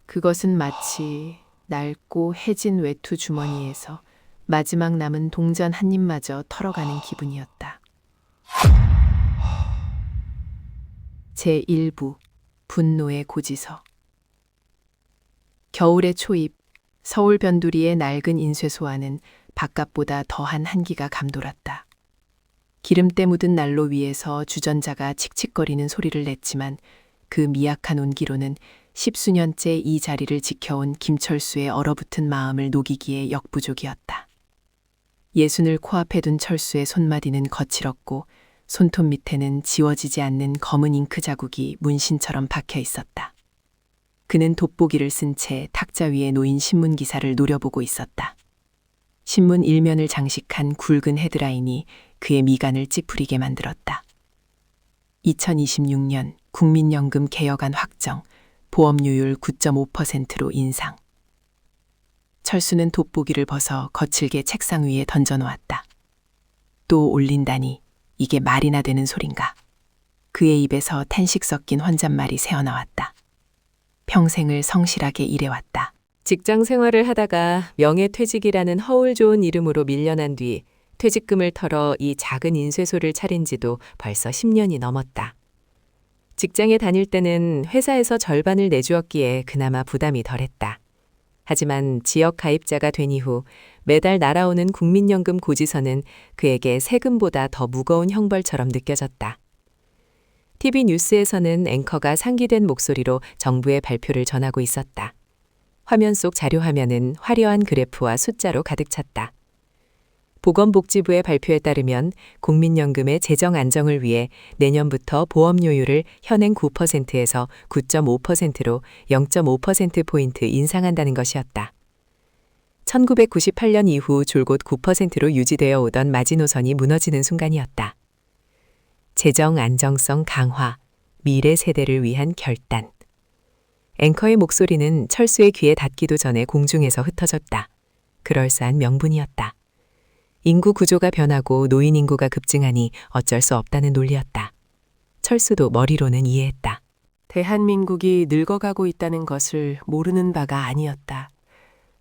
그것은 마치 낡고 해진 외투 주머니에서 마지막 남은 동전 한 입마저 털어가는 기분이었다. 제1부 분노의 고지서. 겨울의 초입, 서울 변두리의 낡은 인쇄소 안은 바깥보다 더한 한기가 감돌았다. 기름때 묻은 난로 위에서 주전자가 칙칙거리는 소리를 냈지만 그 미약한 온기로는 십수년째 이 자리를 지켜온 김철수의 얼어붙은 마음을 녹이기에 역부족이었다. 예순을 코앞에 둔 철수의 손마디는 거칠었고 손톱 밑에는 지워지지 않는 검은 잉크 자국이 문신처럼 박혀 있었다. 그는 돋보기를 쓴 채 탁자 위에 놓인 신문 기사를 노려보고 있었다. 신문 일면을 장식한 굵은 헤드라인이 그의 미간을 찌푸리게 만들었다. 2026년 국민연금 개혁안 확정, 보험료율 9.5%로 인상. 철수는 돋보기를 벗어 거칠게 책상 위에 던져놓았다. 또 올린다니 이게 말이나 되는 소린가. 그의 입에서 탄식 섞인 혼잣말이 새어나왔다. 평생을 성실하게 일해왔다. 직장 생활을 하다가 명예퇴직이라는 허울 좋은 이름으로 밀려난 뒤 퇴직금을 털어 이 작은 인쇄소를 차린 지도 벌써 10년이 넘었다. 직장에 다닐 때는 회사에서 절반을 내주었기에 그나마 부담이 덜했다. 하지만 지역 가입자가 된 이후 매달 날아오는 국민연금 고지서는 그에게 세금보다 더 무거운 형벌처럼 느껴졌다. TV 뉴스에서는 앵커가 상기된 목소리로 정부의 발표를 전하고 있었다. 화면 속 자료 화면은 화려한 그래프와 숫자로 가득 찼다. 보건복지부의 발표에 따르면 국민연금의 재정 안정을 위해 내년부터 보험료율을 현행 9%에서 9.5%로 0.5%포인트 인상한다는 것이었다. 1998년 이후 줄곧 9%로 유지되어 오던 마지노선이 무너지는 순간이었다. 재정 안정성 강화, 미래 세대를 위한 결단. 앵커의 목소리는 철수의 귀에 닿기도 전에 공중에서 흩어졌다. 그럴싸한 명분이었다. 인구 구조가 변하고 노인 인구가 급증하니 어쩔 수 없다는 논리였다. 철수도 머리로는 이해했다. 대한민국이 늙어가고 있다는 것을 모르는 바가 아니었다.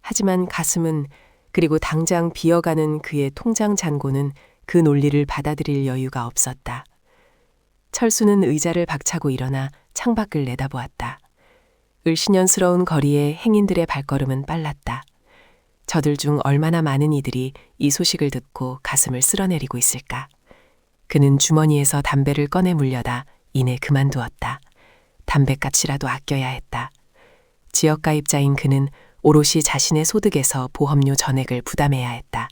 하지만 가슴은, 그리고 당장 비어가는 그의 통장 잔고는 그 논리를 받아들일 여유가 없었다. 철수는 의자를 박차고 일어나 창밖을 내다보았다. 을씨년스러운 거리에 행인들의 발걸음은 빨랐다. 저들 중 얼마나 많은 이들이 이 소식을 듣고 가슴을 쓸어내리고 있을까. 그는 주머니에서 담배를 꺼내 물려다 이내 그만두었다. 담배값이라도 아껴야 했다. 지역가입자인 그는 오롯이 자신의 소득에서 보험료 전액을 부담해야 했다.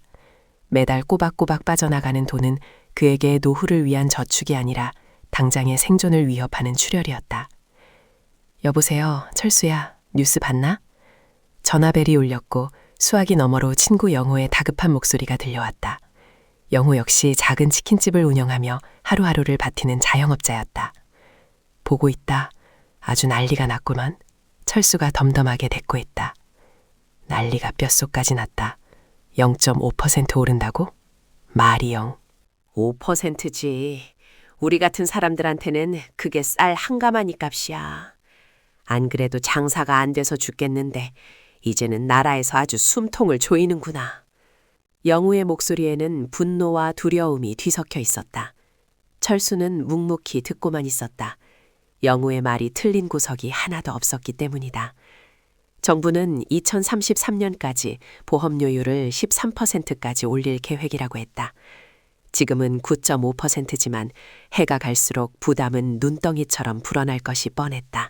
매달 꼬박꼬박 빠져나가는 돈은 그에게 노후를 위한 저축이 아니라 당장의 생존을 위협하는 출혈이었다. 여보세요, 철수야. 뉴스 봤나? 전화벨이 울렸고 수화기 너머로 친구 영호의 다급한 목소리가 들려왔다. 영호 역시 작은 치킨집을 운영하며 하루하루를 버티는 자영업자였다. 보고 있다. 아주 난리가 났구만. 철수가 덤덤하게 대꾸했다. 난리가 뼛속까지 났다. 0.5% 오른다고? 말이 영. 5%지. 우리 같은 사람들한테는 그게 쌀 한 가마니 값이야. 안 그래도 장사가 안 돼서 죽겠는데 이제는 나라에서 아주 숨통을 조이는구나. 영우의 목소리에는 분노와 두려움이 뒤섞여 있었다. 철수는 묵묵히 듣고만 있었다. 영우의 말이 틀린 구석이 하나도 없었기 때문이다. 정부는 2033년까지 보험료율을 13%까지 올릴 계획이라고 했다. 지금은 9.5%지만 해가 갈수록 부담은 눈덩이처럼 불어날 것이 뻔했다.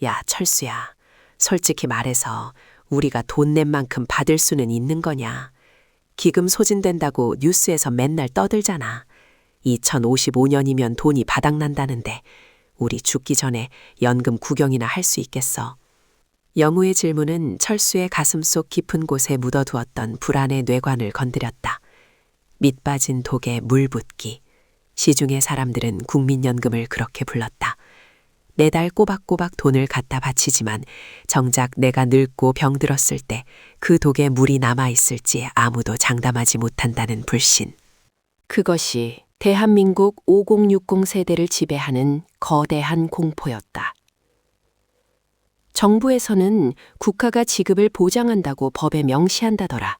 야, 철수야. 솔직히 말해서 우리가 돈 낸 만큼 받을 수는 있는 거냐. 기금 소진된다고 뉴스에서 맨날 떠들잖아. 2055년이면 돈이 바닥난다는데 우리 죽기 전에 연금 구경이나 할 수 있겠어. 영우의 질문은 철수의 가슴속 깊은 곳에 묻어두었던 불안의 뇌관을 건드렸다. 밑빠진 독에 물 붓기. 시중의 사람들은 국민연금을 그렇게 불렀다. 매달 꼬박꼬박 돈을 갖다 바치지만 정작 내가 늙고 병들었을 때 그 독에 물이 남아있을지 아무도 장담하지 못한다는 불신. 그것이 대한민국 5060 세대를 지배하는 거대한 공포였다. 정부에서는 국가가 지급을 보장한다고 법에 명시한다더라.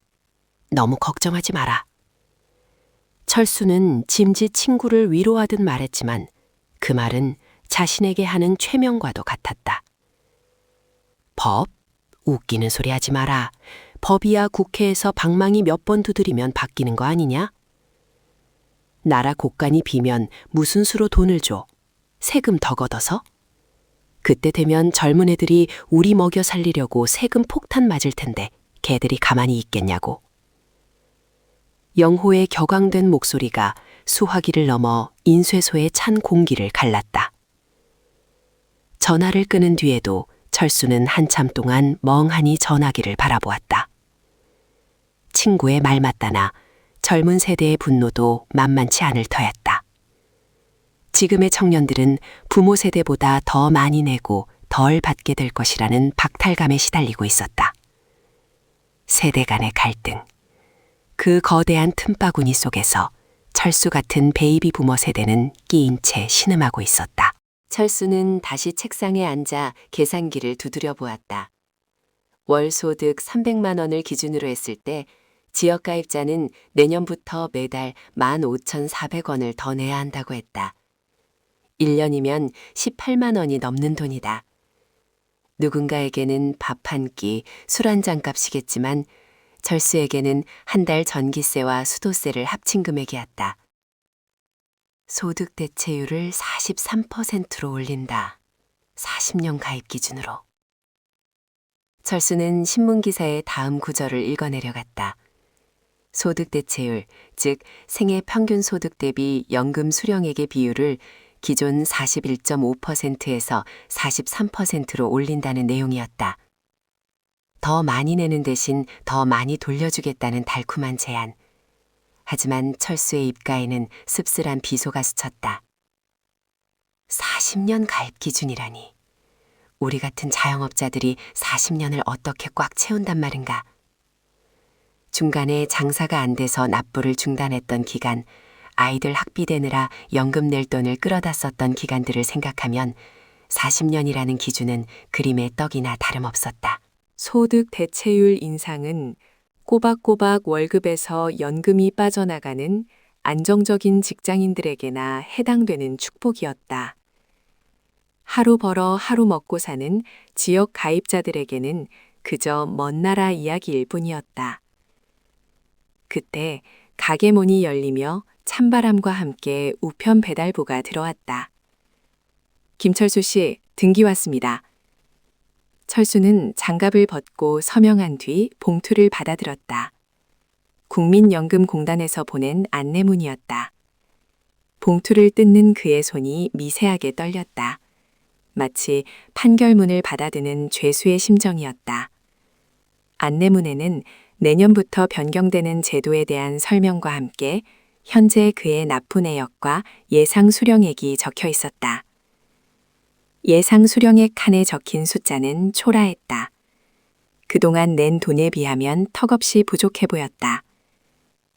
너무 걱정하지 마라. 철수는 짐짓 친구를 위로하듯 말했지만 그 말은 자신에게 하는 최명과도 같았다. 법? 웃기는 소리 하지 마라. 법이야 국회에서 방망이 몇 번 두드리면 바뀌는 거 아니냐? 나라 곳간이 비면 무슨 수로 돈을 줘? 세금 더 걷어서? 그때 되면 젊은 애들이 우리 먹여 살리려고 세금 폭탄 맞을 텐데 걔들이 가만히 있겠냐고. 영호의 격앙된 목소리가 수화기를 넘어 인쇄소의 찬 공기를 갈랐다. 전화를 끊은 뒤에도 철수는 한참 동안 멍하니 전화기를 바라보았다. 친구의 말 맞다나 젊은 세대의 분노도 만만치 않을 터였다. 지금의 청년들은 부모 세대보다 더 많이 내고 덜 받게 될 것이라는 박탈감에 시달리고 있었다. 세대 간의 갈등. 그 거대한 틈바구니 속에서 철수 같은 베이비 부머 세대는 끼인 채 신음하고 있었다. 철수는 다시 책상에 앉아 계산기를 두드려 보았다. 월 소득 300만 원을 기준으로 했을 때 지역가입자는 내년부터 매달 15,400원을 더 내야 한다고 했다. 1년이면 18만 원이 넘는 돈이다. 누군가에게는 밥 한 끼, 술 한 잔 값이겠지만 철수에게는 한 달 전기세와 수도세를 합친 금액이었다. 소득 대체율을 43%로 올린다. 40년 가입 기준으로. 철수는 신문기사의 다음 구절을 읽어내려갔다. 소득 대체율, 즉 생애 평균 소득 대비 연금 수령액의 비율을 기존 41.5%에서 43%로 올린다는 내용이었다. 더 많이 내는 대신 더 많이 돌려주겠다는 달콤한 제안. 하지만 철수의 입가에는 씁쓸한 비소가 스쳤다. 40년 가입 기준이라니. 우리 같은 자영업자들이 40년을 어떻게 꽉 채운단 말인가. 중간에 장사가 안 돼서 납부를 중단했던 기간, 아이들 학비 대느라 연금 낼 돈을 끌어다 썼던 기간들을 생각하면 40년이라는 기준은 그림의 떡이나 다름없었다. 소득 대체율 인상은 꼬박꼬박 월급에서 연금이 빠져나가는 안정적인 직장인들에게나 해당되는 축복이었다. 하루 벌어 하루 먹고 사는 지역 가입자들에게는 그저 먼 나라 이야기일 뿐이었다. 그때 가게 문이 열리며 찬바람과 함께 우편 배달부가 들어왔다. 김철수 씨, 등기 왔습니다. 철수는 장갑을 벗고 서명한 뒤 봉투를 받아들었다. 국민연금공단에서 보낸 안내문이었다. 봉투를 뜯는 그의 손이 미세하게 떨렸다. 마치 판결문을 받아드는 죄수의 심정이었다. 안내문에는 내년부터 변경되는 제도에 대한 설명과 함께 현재 그의 납부 내역과 예상 수령액이 적혀 있었다. 예상 수령액 칸에 적힌 숫자는 초라했다. 그동안 낸 돈에 비하면 턱없이 부족해 보였다.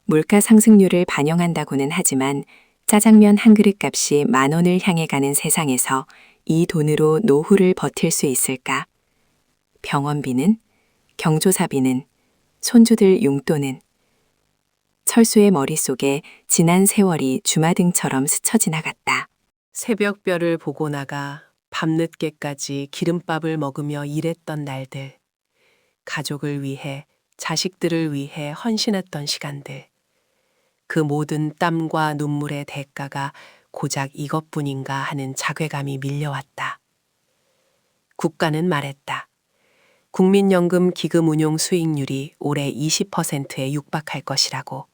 물가 상승률을 반영한다고는 하지만 짜장면 한 그릇 값이 10,000원을 향해 가는 세상에서 이 돈으로 노후를 버틸 수 있을까? 병원비는? 경조사비는? 손주들 용돈은? 철수의 머릿속에 지난 세월이 주마등처럼 스쳐 지나갔다. 새벽별을 보고 나가 밤늦게까지 기름밥을 먹으며 일했던 날들. 가족을 위해, 자식들을 위해 헌신했던 시간들. 그 모든 땀과 눈물의 대가가 고작 이것뿐인가 하는 자괴감이 밀려왔다. 국가는 말했다. 국민연금 기금 운용 수익률이 올해 20%에 육박할 것이라고.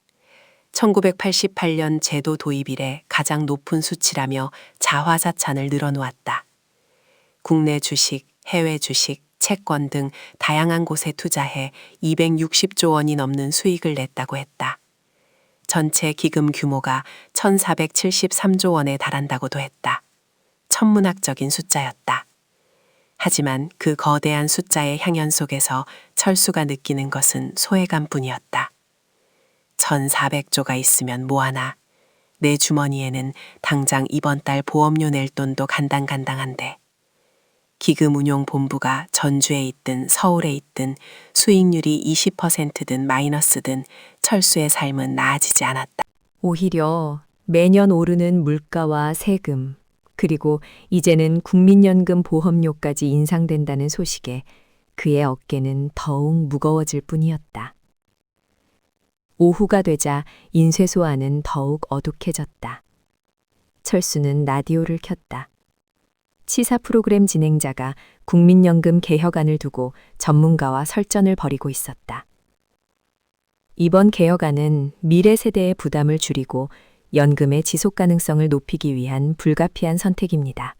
1988년 제도 도입 이래 가장 높은 수치라며 자화자찬을 늘어놓았다. 국내 주식, 해외 주식, 채권 등 다양한 곳에 투자해 260조 원이 넘는 수익을 냈다고 했다. 전체 기금 규모가 1,473조 원에 달한다고도 했다. 천문학적인 숫자였다. 하지만 그 거대한 숫자의 향연 속에서 철수가 느끼는 것은 소외감뿐이었다. 1,400조가 있으면 뭐하나. 내 주머니에는 당장 이번 달 보험료 낼 돈도 간당간당한데. 기금운용본부가 전주에 있든 서울에 있든 수익률이 20%든 마이너스든 철수의 삶은 나아지지 않았다. 오히려 매년 오르는 물가와 세금, 그리고 이제는 국민연금 보험료까지 인상된다는 소식에 그의 어깨는 더욱 무거워질 뿐이었다. 오후가 되자 인쇄소 안은 더욱 어둑해졌다. 철수는 라디오를 켰다. 시사 프로그램 진행자가 국민연금 개혁안을 두고 전문가와 설전을 벌이고 있었다. 이번 개혁안은 미래 세대의 부담을 줄이고 연금의 지속 가능성을 높이기 위한 불가피한 선택입니다.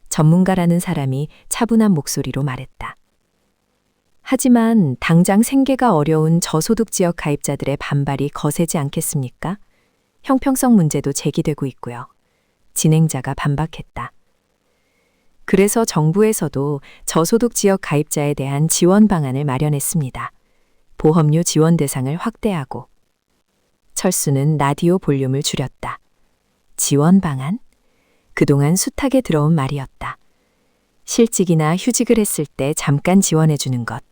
전문가라는 사람이 차분한 목소리로 말했다. 하지만 당장 생계가 어려운 저소득 지역 가입자들의 반발이 거세지 않겠습니까? 형평성 문제도 제기되고 있고요. 진행자가 반박했다. 그래서 정부에서도 저소득 지역 가입자에 대한 지원 방안을 마련했습니다. 보험료 지원 대상을 확대하고. 철수는 라디오 볼륨을 줄였다. 지원 방안? 그동안 숱하게 들어온 말이었다. 실직이나 휴직을 했을 때 잠깐 지원해 주는 것.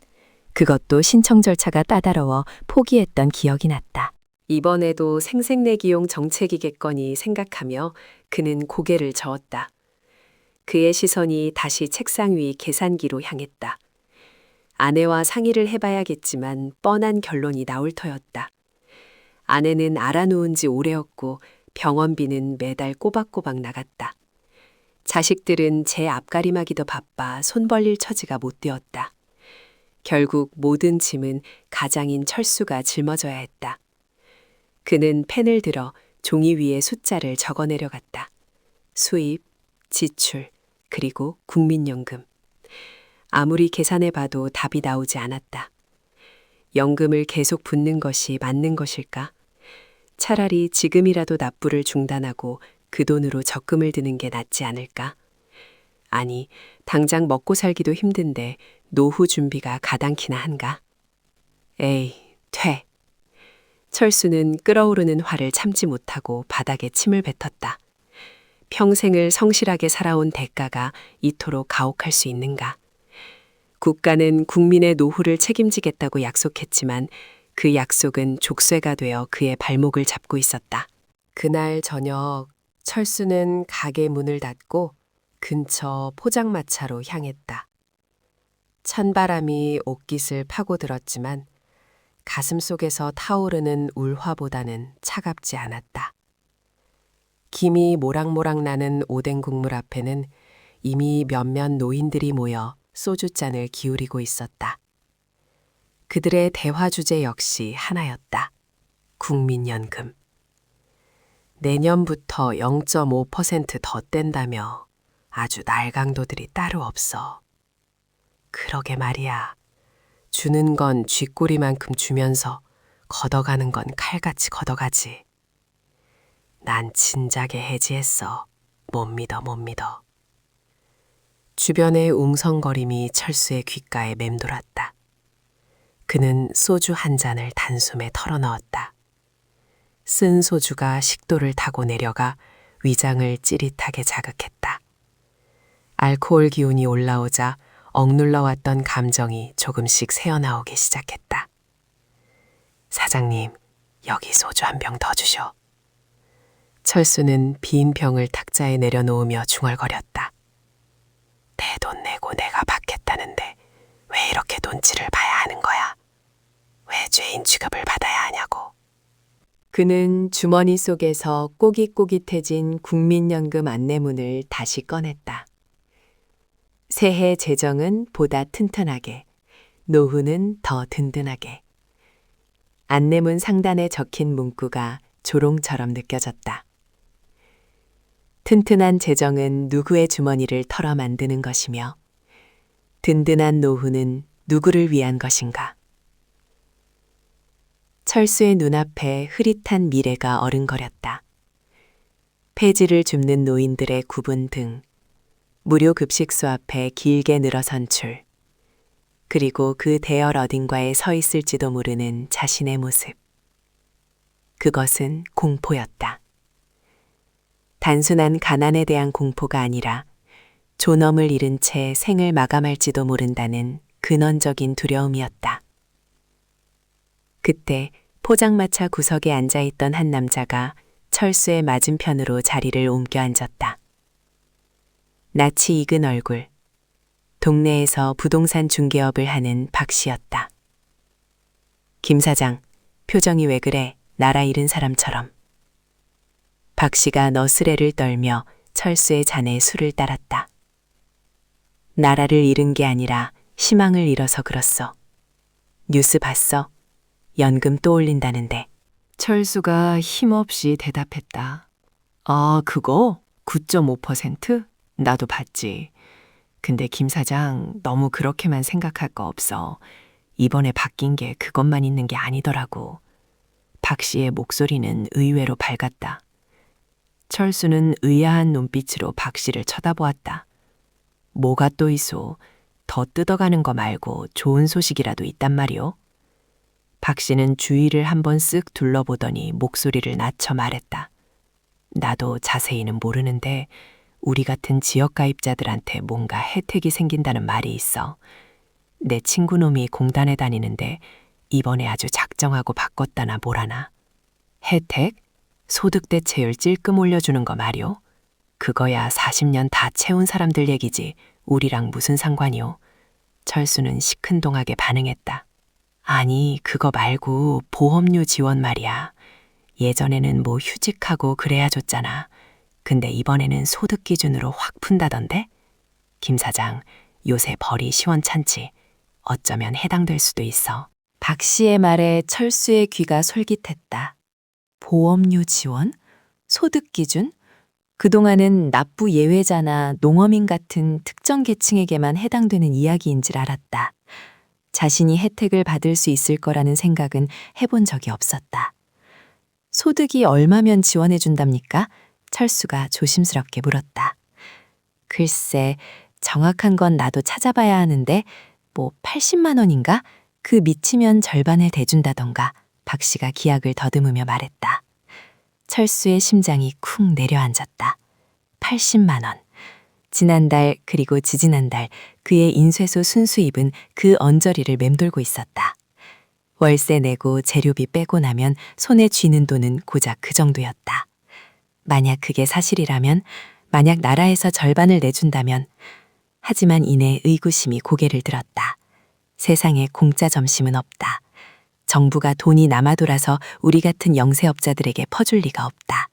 그것도 신청 절차가 까다로워 포기했던 기억이 났다. 이번에도 생색내기용 정책이겠거니 생각하며 그는 고개를 저었다. 그의 시선이 다시 책상 위 계산기로 향했다. 아내와 상의를 해봐야겠지만 뻔한 결론이 나올 터였다. 아내는 알아놓은 지 오래였고 병원비는 매달 꼬박꼬박 나갔다. 자식들은 제 앞가림하기도 바빠 손 벌릴 처지가 못 되었다. 결국 모든 짐은 가장인 철수가 짊어져야 했다. 그는 펜을 들어 종이 위에 숫자를 적어내려갔다. 수입, 지출, 그리고 국민연금. 아무리 계산해봐도 답이 나오지 않았다. 연금을 계속 붓는 것이 맞는 것일까? 차라리 지금이라도 납부를 중단하고 그 돈으로 적금을 드는 게 낫지 않을까? 아니, 당장 먹고 살기도 힘든데 노후 준비가 가당키나 한가? 에이, 퇴. 철수는 끓어오르는 화를 참지 못하고 바닥에 침을 뱉었다. 평생을 성실하게 살아온 대가가 이토록 가혹할 수 있는가? 국가는 국민의 노후를 책임지겠다고 약속했지만 그 약속은 족쇄가 되어 그의 발목을 잡고 있었다. 그날 저녁 철수는 가게 문을 닫고 근처 포장마차로 향했다. 찬바람이 옷깃을 파고들었지만 가슴 속에서 타오르는 울화보다는 차갑지 않았다. 김이 모락모락 나는 오뎅 국물 앞에는 이미 몇몇 노인들이 모여 소주잔을 기울이고 있었다. 그들의 대화 주제 역시 하나였다. 국민연금. 내년부터 0.5%더 뗀다며 아주 날강도들이 따로 없어. 그러게 말이야. 주는 건 쥐꼬리만큼 주면서 걷어가는 건 칼같이 걷어가지. 난 진작에 해지했어. 못 믿어, 못 믿어. 주변의 웅성거림이 철수의 귓가에 맴돌았다. 그는 소주 한 잔을 단숨에 털어넣었다. 쓴 소주가 식도를 타고 내려가 위장을 찌릿하게 자극했다. 알코올 기운이 올라오자 억눌러왔던 감정이 조금씩 새어나오기 시작했다. 사장님, 여기 소주 한 병 더 주셔. 철수는 빈 병을 탁자에 내려놓으며 중얼거렸다. 내 돈 내고 내가 받겠다는데 왜 이렇게 돈치를 봐야 하는 거야? 왜 죄인 취급을 받아야 하냐고. 그는 주머니 속에서 꼬깃꼬깃해진 국민연금 안내문을 다시 꺼냈다. 새해 재정은 보다 튼튼하게, 노후는 더 든든하게. 안내문 상단에 적힌 문구가 조롱처럼 느껴졌다. 튼튼한 재정은 누구의 주머니를 털어 만드는 것이며 든든한 노후는 누구를 위한 것인가? 철수의 눈앞에 흐릿한 미래가 어른거렸다. 폐지를 줍는 노인들의 구분 등, 무료 급식소 앞에 길게 늘어선 줄, 그리고 그 대열 어딘가에 서 있을지도 모르는 자신의 모습. 그것은 공포였다. 단순한 가난에 대한 공포가 아니라 존엄을 잃은 채 생을 마감할지도 모른다는 근원적인 두려움이었다. 그때 포장마차 구석에 앉아있던 한 남자가 철수의 맞은편으로 자리를 옮겨 앉았다. 낯이 익은 얼굴, 동네에서 부동산 중개업을 하는 박 씨였다. 김 사장, 표정이 왜 그래? 나라 잃은 사람처럼. 박 씨가 너스레를 떨며 철수의 잔에 술을 따랐다. 나라를 잃은 게 아니라 희망을 잃어서 그렇소. 뉴스 봤어? 연금 또 올린다는데. 철수가 힘없이 대답했다. 아, 그거? 9.5%? 나도 봤지. 근데 김 사장 너무 그렇게만 생각할 거 없어. 이번에 바뀐 게 그것만 있는 게 아니더라고. 박 씨의 목소리는 의외로 밝았다. 철수는 의아한 눈빛으로 박 씨를 쳐다보았다. 뭐가 또 있어? 더 뜯어가는 거 말고 좋은 소식이라도 있단 말이오? 박 씨는 주위를 한번 쓱 둘러보더니 목소리를 낮춰 말했다. 나도 자세히는 모르는데 우리 같은 지역가입자들한테 뭔가 혜택이 생긴다는 말이 있어. 내 친구놈이 공단에 다니는데 이번에 아주 작정하고 바꿨다나 뭐라나. 혜택? 소득 대체율 찔끔 올려주는 거 말이오? 그거야 40년 다 채운 사람들 얘기지 우리랑 무슨 상관이오? 철수는 시큰둥하게 반응했다. 아니, 그거 말고 보험료 지원 말이야. 예전에는 뭐 휴직하고 그래야 줬잖아. 근데 이번에는 소득 기준으로 확 푼다던데? 김 사장, 요새 벌이 시원찮지. 어쩌면 해당될 수도 있어. 박 씨의 말에 철수의 귀가 솔깃했다. 보험료 지원? 소득 기준? 그동안은 납부 예외자나 농어민 같은 특정 계층에게만 해당되는 이야기인 줄 알았다. 자신이 혜택을 받을 수 있을 거라는 생각은 해본 적이 없었다. 소득이 얼마면 지원해 준답니까? 철수가 조심스럽게 물었다. 글쎄, 정확한 건 나도 찾아봐야 하는데 뭐 80만 원인가? 그 미치면 절반을 대준다던가. 박 씨가 기약을 더듬으며 말했다. 철수의 심장이 쿵 내려앉았다. 80만 원. 지난달 그리고 지지난달 그의 인쇄소 순수입은 그 언저리를 맴돌고 있었다. 월세 내고 재료비 빼고 나면 손에 쥐는 돈은 고작 그 정도였다. 만약 그게 사실이라면, 만약 나라에서 절반을 내준다면, 하지만 이내 의구심이 고개를 들었다. 세상에 공짜 점심은 없다. 정부가 돈이 남아돌아서 우리 같은 영세업자들에게 퍼줄 리가 없다.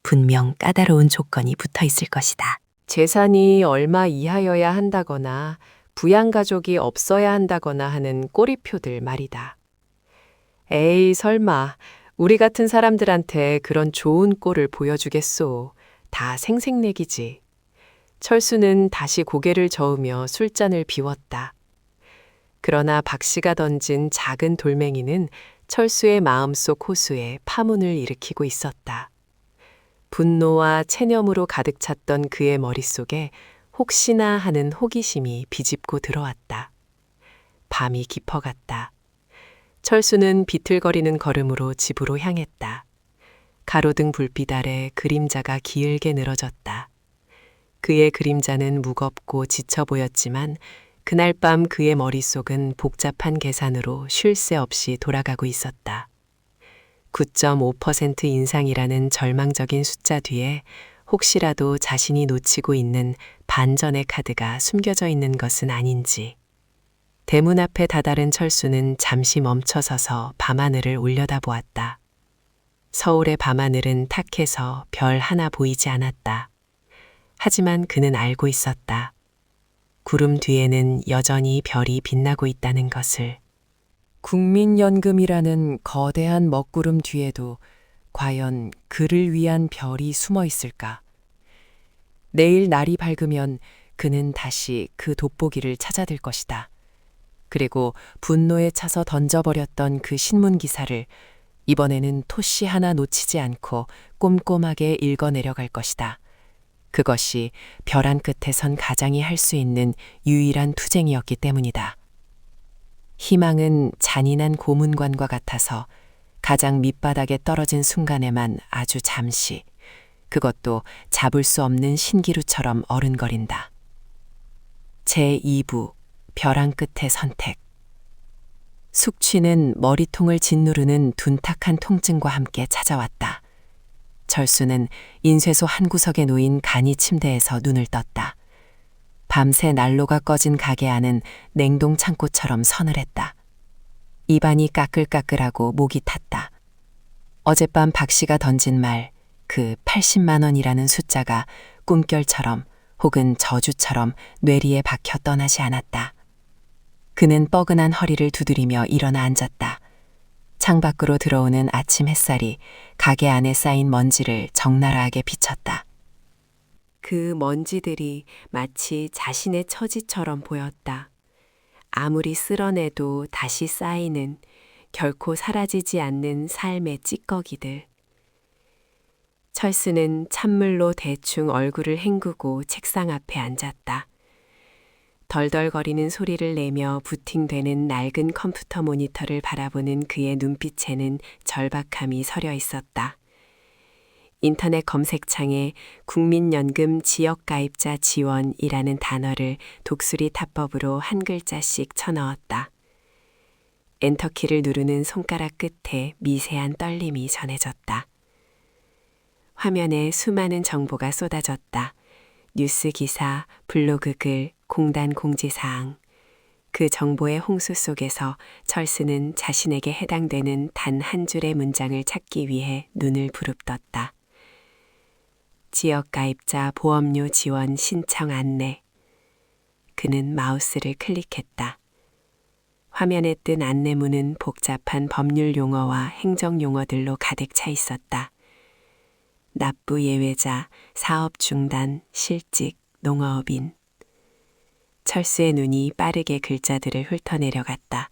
분명 까다로운 조건이 붙어 있을 것이다. 재산이 얼마 이하여야 한다거나 부양가족이 없어야 한다거나 하는 꼬리표들 말이다. 에이, 설마 우리 같은 사람들한테 그런 좋은 꼴을 보여주겠소. 다 생색내기지. 철수는 다시 고개를 저으며 술잔을 비웠다. 그러나 박 씨가 던진 작은 돌멩이는 철수의 마음속 호수에 파문을 일으키고 있었다. 분노와 체념으로 가득 찼던 그의 머릿속에 혹시나 하는 호기심이 비집고 들어왔다. 밤이 깊어갔다. 철수는 비틀거리는 걸음으로 집으로 향했다. 가로등 불빛 아래 그림자가 길게 늘어졌다. 그의 그림자는 무겁고 지쳐 보였지만 그날 밤 그의 머릿속은 복잡한 계산으로 쉴 새 없이 돌아가고 있었다. 9.5% 인상이라는 절망적인 숫자 뒤에 혹시라도 자신이 놓치고 있는 반전의 카드가 숨겨져 있는 것은 아닌지. 대문 앞에 다다른 철수는 잠시 멈춰서서 밤하늘을 올려다보았다. 서울의 밤하늘은 탁해서 별 하나 보이지 않았다. 하지만 그는 알고 있었다. 구름 뒤에는 여전히 별이 빛나고 있다는 것을. 국민연금이라는 거대한 먹구름 뒤에도 과연 그를 위한 별이 숨어 있을까? 내일 날이 밝으면 그는 다시 그 돋보기를 찾아들 것이다. 그리고 분노에 차서 던져버렸던 그 신문 기사를 이번에는 토시 하나 놓치지 않고 꼼꼼하게 읽어내려갈 것이다. 그것이 벼랑 끝에 선 가장이 할 수 있는 유일한 투쟁이었기 때문이다. 희망은 잔인한 고문관과 같아서 가장 밑바닥에 떨어진 순간에만 아주 잠시, 그것도 잡을 수 없는 신기루처럼 어른거린다. 제2부 벼랑 끝의 선택. 숙취는 머리통을 짓누르는 둔탁한 통증과 함께 찾아왔다. 철수는 인쇄소 한 구석에 놓인 간이 침대에서 눈을 떴다. 밤새 난로가 꺼진 가게 안은 냉동 창고처럼 서늘했다. 입안이 까끌까끌하고 목이 탔다. 어젯밤 박 씨가 던진 말, 그 80만 원이라는 숫자가 꿈결처럼 혹은 저주처럼 뇌리에 박혀 떠나지 않았다. 그는 뻐근한 허리를 두드리며 일어나 앉았다. 창밖으로 들어오는 아침 햇살이 가게 안에 쌓인 먼지를 적나라하게 비쳤다. 그 먼지들이 마치 자신의 처지처럼 보였다. 아무리 쓸어내도 다시 쌓이는, 결코 사라지지 않는 삶의 찌꺼기들. 철수는 찬물로 대충 얼굴을 헹구고 책상 앞에 앉았다. 덜덜거리는 소리를 내며 부팅되는 낡은 컴퓨터 모니터를 바라보는 그의 눈빛에는 절박함이 서려 있었다. 인터넷 검색창에 국민연금 지역가입자 지원이라는 단어를 독수리 타법으로 한 글자씩 쳐넣었다. 엔터키를 누르는 손가락 끝에 미세한 떨림이 전해졌다. 화면에 수많은 정보가 쏟아졌다. 뉴스 기사, 블로그 글, 공단 공지사항. 그 정보의 홍수 속에서 철수는 자신에게 해당되는 단 한 줄의 문장을 찾기 위해 눈을 부릅떴다. 지역가입자 보험료 지원 신청 안내. 그는 마우스를 클릭했다. 화면에 뜬 안내문은 복잡한 법률 용어와 행정 용어들로 가득 차 있었다. 납부 예외자, 사업 중단, 실직, 농어업인. 철수의 눈이 빠르게 글자들을 훑어내려갔다.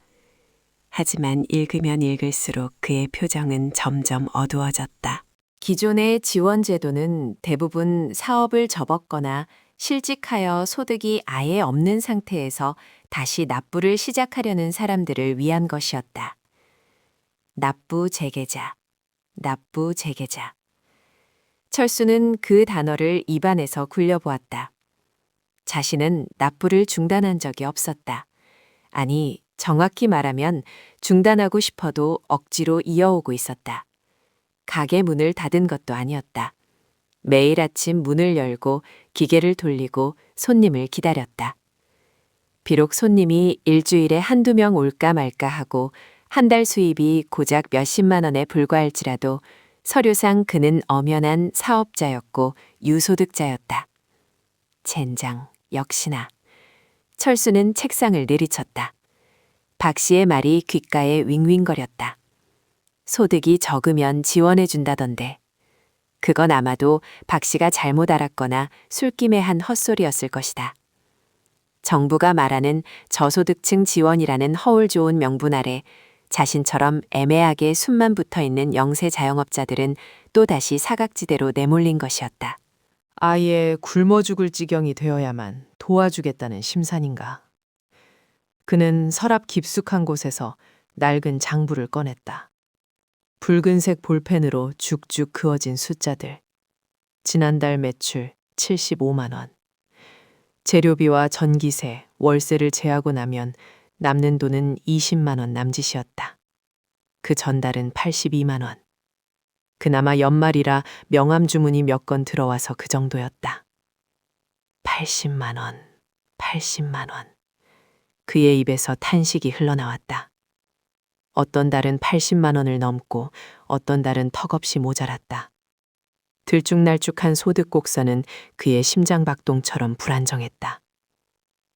하지만 읽으면 읽을수록 그의 표정은 점점 어두워졌다. 기존의 지원 제도는 대부분 사업을 접었거나 실직하여 소득이 아예 없는 상태에서 다시 납부를 시작하려는 사람들을 위한 것이었다. 납부 재계자, 납부 재계자. 철수는 그 단어를 입안에서 굴려보았다. 자신은 납부를 중단한 적이 없었다. 아니, 정확히 말하면 중단하고 싶어도 억지로 이어오고 있었다. 가게 문을 닫은 것도 아니었다. 매일 아침 문을 열고 기계를 돌리고 손님을 기다렸다. 비록 손님이 일주일에 한두 명 올까 말까 하고 한 달 수입이 고작 몇십만 원에 불과할지라도 서류상 그는 엄연한 사업자였고 유소득자였다. 젠장, 역시나. 철수는 책상을 내리쳤다. 박 씨의 말이 귓가에 윙윙거렸다. 소득이 적으면 지원해준다던데. 그건 아마도 박 씨가 잘못 알았거나 술김에 한 헛소리였을 것이다. 정부가 말하는 저소득층 지원이라는 허울 좋은 명분 아래 자신처럼 애매하게 숨만 붙어 있는 영세 자영업자들은 또다시 사각지대로 내몰린 것이었다. 아예 굶어 죽을 지경이 되어야만 도와주겠다는 심산인가. 그는 서랍 깊숙한 곳에서 낡은 장부를 꺼냈다. 붉은색 볼펜으로 죽죽 그어진 숫자들. 지난달 매출 75만 원. 재료비와 전기세, 월세를 제하고 나면 남는 돈은 20만 원 남짓이었다. 그 전달은 82만 원. 그나마 연말이라 명함 주문이 몇 건 들어와서 그 정도였다. 80만 원, 80만 원. 그의 입에서 탄식이 흘러나왔다. 어떤 달은 80만 원을 넘고 어떤 달은 턱없이 모자랐다. 들쭉날쭉한 소득 곡선은 그의 심장박동처럼 불안정했다.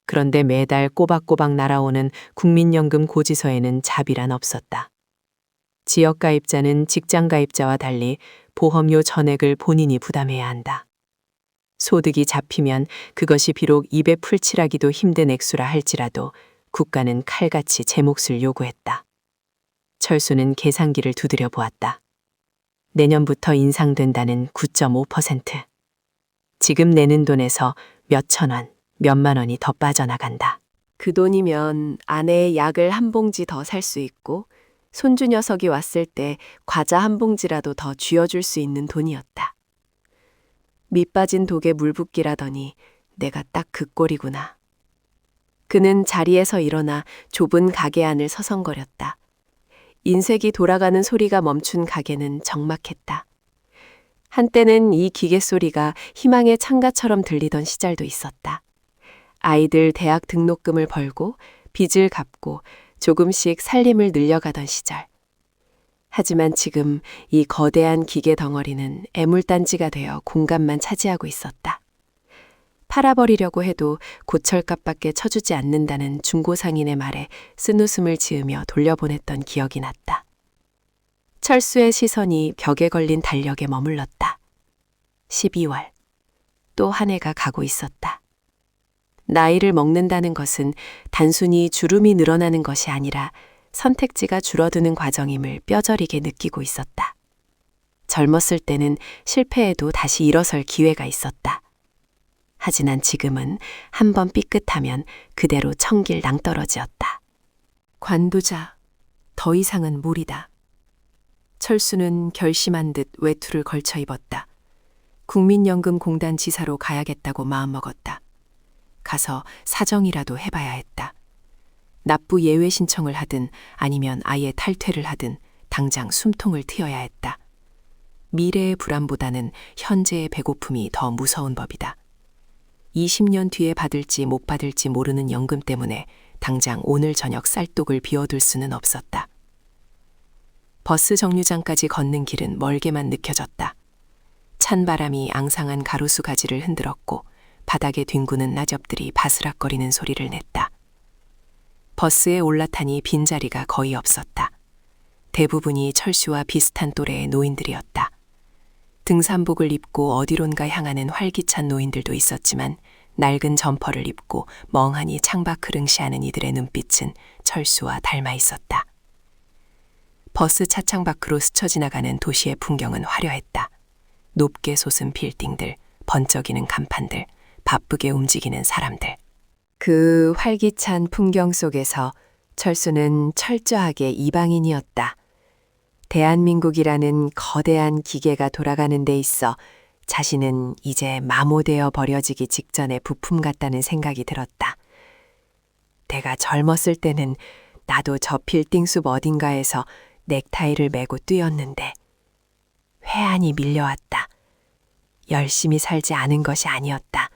그런데 매달 꼬박꼬박 날아오는 국민연금 고지서에는 자비란 없었다. 지역가입자는 직장가입자와 달리 보험료 전액을 본인이 부담해야 한다. 소득이 잡히면 그것이 비록 입에 풀칠하기도 힘든 액수라 할지라도 국가는 칼같이 제 몫을 요구했다. 철수는 계산기를 두드려 보았다. 내년부터 인상된다는 9.5%. 지금 내는 돈에서 몇천 원, 몇만 원이 더 빠져나간다. 그 돈이면 아내의 약을 한 봉지 더 살 수 있고 손주 녀석이 왔을 때 과자 한 봉지라도 더 쥐어줄 수 있는 돈이었다. 밑 빠진 독에 물 붓기라더니 내가 딱 그 꼴이구나. 그는 자리에서 일어나 좁은 가게 안을 서성거렸다. 인쇄기 돌아가는 소리가 멈춘 가게는 적막했다. 한때는 이 기계 소리가 희망의 창가처럼 들리던 시절도 있었다. 아이들 대학 등록금을 벌고 빚을 갚고 조금씩 살림을 늘려가던 시절. 하지만 지금 이 거대한 기계 덩어리는 애물단지가 되어 공간만 차지하고 있었다. 팔아버리려고 해도 고철값밖에 쳐주지 않는다는 중고상인의 말에 쓴웃음을 지으며 돌려보냈던 기억이 났다. 철수의 시선이 벽에 걸린 달력에 머물렀다. 12월. 또 한 해가 가고 있었다. 나이를 먹는다는 것은 단순히 주름이 늘어나는 것이 아니라 선택지가 줄어드는 과정임을 뼈저리게 느끼고 있었다. 젊었을 때는 실패해도 다시 일어설 기회가 있었다. 하지만 지금은 한 번 삐끗하면 그대로 천길 낭떠러지였다. 관두자. 더 이상은 무리다. 철수는 결심한 듯 외투를 걸쳐 입었다. 국민연금공단 지사로 가야겠다고 마음먹었다. 가서 사정이라도 해봐야 했다. 납부 예외 신청을 하든 아니면 아예 탈퇴를 하든 당장 숨통을 트여야 했다. 미래의 불안보다는 현재의 배고픔이 더 무서운 법이다. 20년 뒤에 받을지 못 받을지 모르는 연금 때문에 당장 오늘 저녁 쌀독을 비워둘 수는 없었다. 버스 정류장까지 걷는 길은 멀게만 느껴졌다. 찬 바람이 앙상한 가로수 가지를 흔들었고 바닥에 뒹구는 나접들이 바스락거리는 소리를 냈다. 버스에 올라타니 빈자리가 거의 없었다. 대부분이 철수와 비슷한 또래의 노인들이었다. 등산복을 입고 어디론가 향하는 활기찬 노인들도 있었지만 낡은 점퍼를 입고 멍하니 창밖을 응시하는 이들의 눈빛은 철수와 닮아 있었다. 버스 차창 밖으로 스쳐 지나가는 도시의 풍경은 화려했다. 높게 솟은 빌딩들, 번쩍이는 간판들, 바쁘게 움직이는 사람들. 그 활기찬 풍경 속에서 철수는 철저하게 이방인이었다. 대한민국이라는 거대한 기계가 돌아가는 데 있어 자신은 이제 마모되어 버려지기 직전의 부품 같다는 생각이 들었다. 내가 젊었을 때는 나도 저 빌딩숲 어딘가에서 넥타이를 메고 뛰었는데 회한이 밀려왔다. 열심히 살지 않은 것이 아니었다.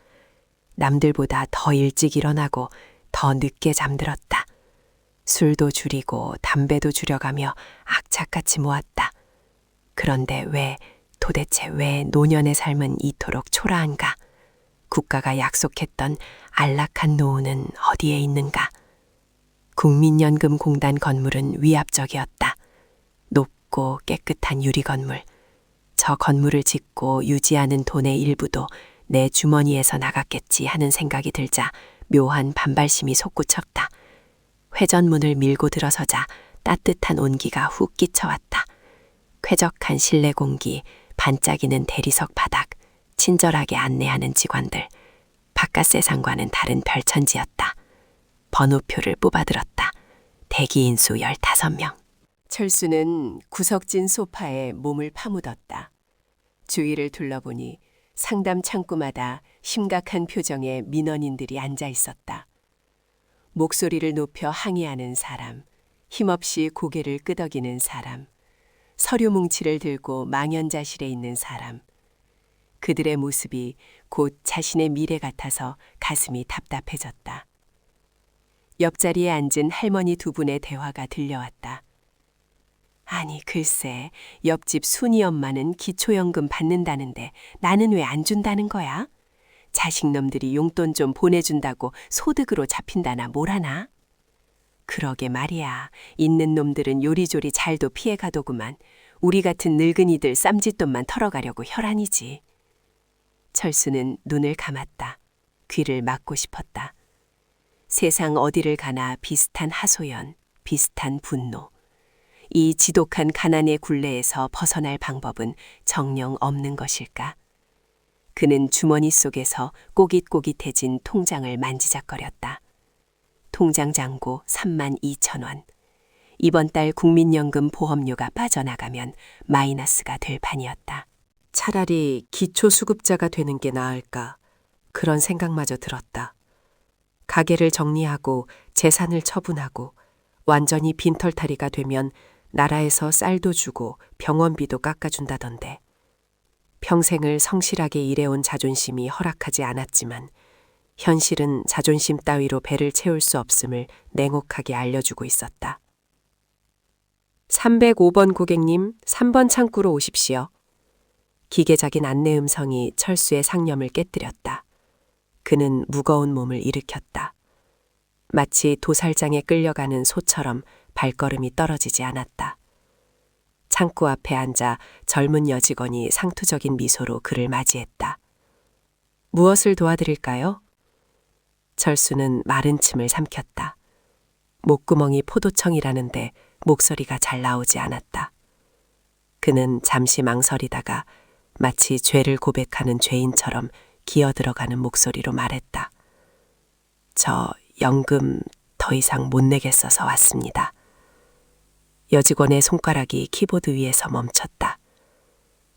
남들보다 더 일찍 일어나고 더 늦게 잠들었다. 술도 줄이고 담배도 줄여가며 악착같이 모았다. 그런데 도대체 왜 노년의 삶은 이토록 초라한가? 국가가 약속했던 안락한 노후는 어디에 있는가? 국민연금공단 건물은 위압적이었다. 높고 깨끗한 유리 건물. 저 건물을 짓고 유지하는 돈의 일부도 내 주머니에서 나갔겠지 하는 생각이 들자 묘한 반발심이 솟구쳤다. 회전문을 밀고 들어서자 따뜻한 온기가 훅 끼쳐왔다. 쾌적한 실내 공기, 반짝이는 대리석 바닥, 친절하게 안내하는 직원들. 바깥 세상과는 다른 별천지였다. 번호표를 뽑아들었다. 대기인 수 15명. 철수는 구석진 소파에 몸을 파묻었다. 주위를 둘러보니 상담 창구마다 심각한 표정의 민원인들이 앉아 있었다. 목소리를 높여 항의하는 사람, 힘없이 고개를 끄덕이는 사람, 서류 뭉치를 들고 망연자실해 있는 사람. 그들의 모습이 곧 자신의 미래 같아서 가슴이 답답해졌다. 옆자리에 앉은 할머니 두 분의 대화가 들려왔다. 아니 글쎄, 옆집 순이 엄마는 기초연금 받는다는데 나는 왜 안 준다는 거야? 자식놈들이 용돈 좀 보내준다고 소득으로 잡힌다나 뭐라나? 그러게 말이야. 있는 놈들은 요리조리 잘도 피해가더구만. 우리 같은 늙은이들 쌈짓돈만 털어가려고 혈안이지. 철수는 눈을 감았다. 귀를 막고 싶었다. 세상 어디를 가나 비슷한 하소연, 비슷한 분노. 이 지독한 가난의 굴레에서 벗어날 방법은 정녕 없는 것일까? 그는 주머니 속에서 꼬깃꼬깃해진 통장을 만지작거렸다. 통장 잔고 32,000원. 이번 달 국민연금 보험료가 빠져나가면 마이너스가 될 판이었다. 차라리 기초수급자가 되는 게 나을까? 그런 생각마저 들었다. 가게를 정리하고 재산을 처분하고 완전히 빈털터리가 되면 나라에서 쌀도 주고 병원비도 깎아준다던데. 평생을 성실하게 일해온 자존심이 허락하지 않았지만 현실은 자존심 따위로 배를 채울 수 없음을 냉혹하게 알려주고 있었다. 305번 고객님, 3번 창구로 오십시오. 기계적인 안내 음성이 철수의 상념을 깨뜨렸다. 그는 무거운 몸을 일으켰다. 마치 도살장에 끌려가는 소처럼 발걸음이 떨어지지 않았다. 창구 앞에 앉아 젊은 여직원이 상투적인 미소로 그를 맞이했다. 무엇을 도와드릴까요? 철수는 마른 침을 삼켰다. 목구멍이 포도청이라는데 목소리가 잘 나오지 않았다. 그는 잠시 망설이다가 마치 죄를 고백하는 죄인처럼 기어들어가는 목소리로 말했다. 저 연금 더 이상 못 내겠어서 왔습니다. 여직원의 손가락이 키보드 위에서 멈췄다.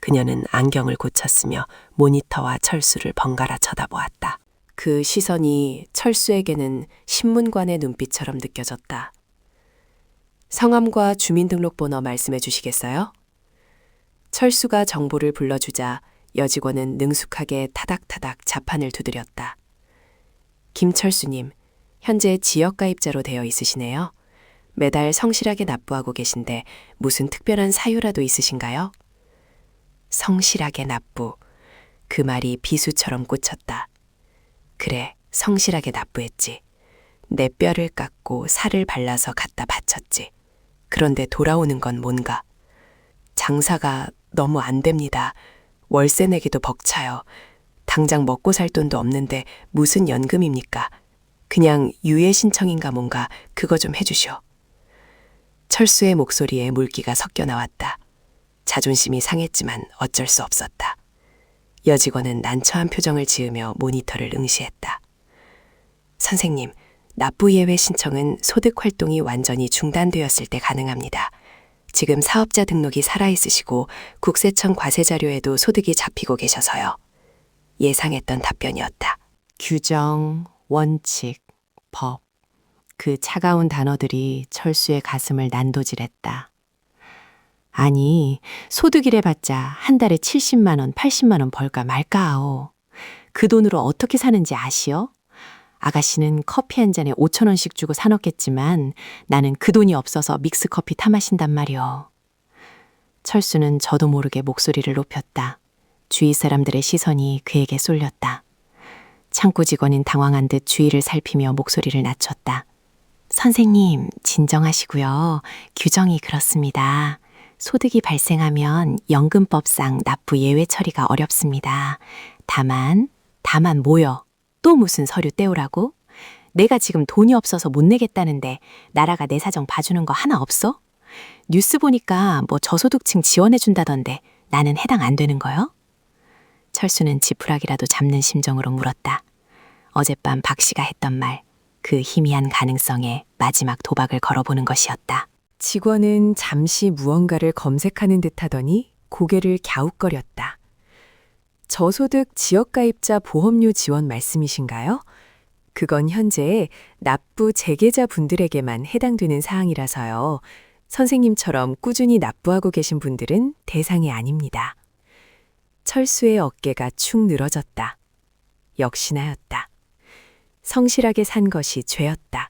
그녀는 안경을 고쳤으며 모니터와 철수를 번갈아 쳐다보았다. 그 시선이 철수에게는 신문관의 눈빛처럼 느껴졌다. 성함과 주민등록번호 말씀해 주시겠어요? 철수가 정보를 불러주자 여직원은 능숙하게 타닥타닥 자판을 두드렸다. 김철수님, 현재 지역가입자로 되어 있으시네요. 매달 성실하게 납부하고 계신데 무슨 특별한 사유라도 있으신가요? 성실하게 납부. 그 말이 비수처럼 꽂혔다. 그래, 성실하게 납부했지. 내 뼈를 깎고 살을 발라서 갖다 바쳤지. 그런데 돌아오는 건 뭔가? 장사가 너무 안 됩니다. 월세 내기도 벅차요. 당장 먹고 살 돈도 없는데 무슨 연금입니까? 그냥 유예 신청인가 뭔가 그거 좀 해주시오. 철수의 목소리에 물기가 섞여 나왔다. 자존심이 상했지만 어쩔 수 없었다. 여직원은 난처한 표정을 지으며 모니터를 응시했다. 선생님, 납부 예외 신청은 소득 활동이 완전히 중단되었을 때 가능합니다. 지금 사업자 등록이 살아있으시고 국세청 과세 자료에도 소득이 잡히고 계셔서요. 예상했던 답변이었다. 규정, 원칙, 법. 그 차가운 단어들이 철수의 가슴을 난도질했다. 아니, 소득이래봤자 한 달에 70만 원, 80만 원 벌까 말까하오. 그 돈으로 어떻게 사는지 아시오? 아가씨는 커피 한 잔에 5천 원씩 주고 사놓겠지만 나는 그 돈이 없어서 믹스커피 타 마신단 말이오. 철수는 저도 모르게 목소리를 높였다. 주위 사람들의 시선이 그에게 쏠렸다. 창구 직원은 당황한 듯 주위를 살피며 목소리를 낮췄다. 선생님, 진정하시고요. 규정이 그렇습니다. 소득이 발생하면 연금법상 납부 예외 처리가 어렵습니다. 다만 뭐요? 또 무슨 서류 떼오라고? 내가 지금 돈이 없어서 못 내겠다는데 나라가 내 사정 봐주는 거 하나 없어? 뉴스 보니까 뭐 저소득층 지원해준다던데 나는 해당 안 되는 거요? 철수는 지푸라기라도 잡는 심정으로 물었다. 어젯밤 박 씨가 했던 말, 그 희미한 가능성에 마지막 도박을 걸어보는 것이었다. 직원은 잠시 무언가를 검색하는 듯 하더니 고개를 갸웃거렸다. 저소득 지역가입자 보험료 지원 말씀이신가요? 그건 현재 납부 재계자 분들에게만 해당되는 사항이라서요. 선생님처럼 꾸준히 납부하고 계신 분들은 대상이 아닙니다. 철수의 어깨가 축 늘어졌다. 역시나였다. 성실하게 산 것이 죄였다.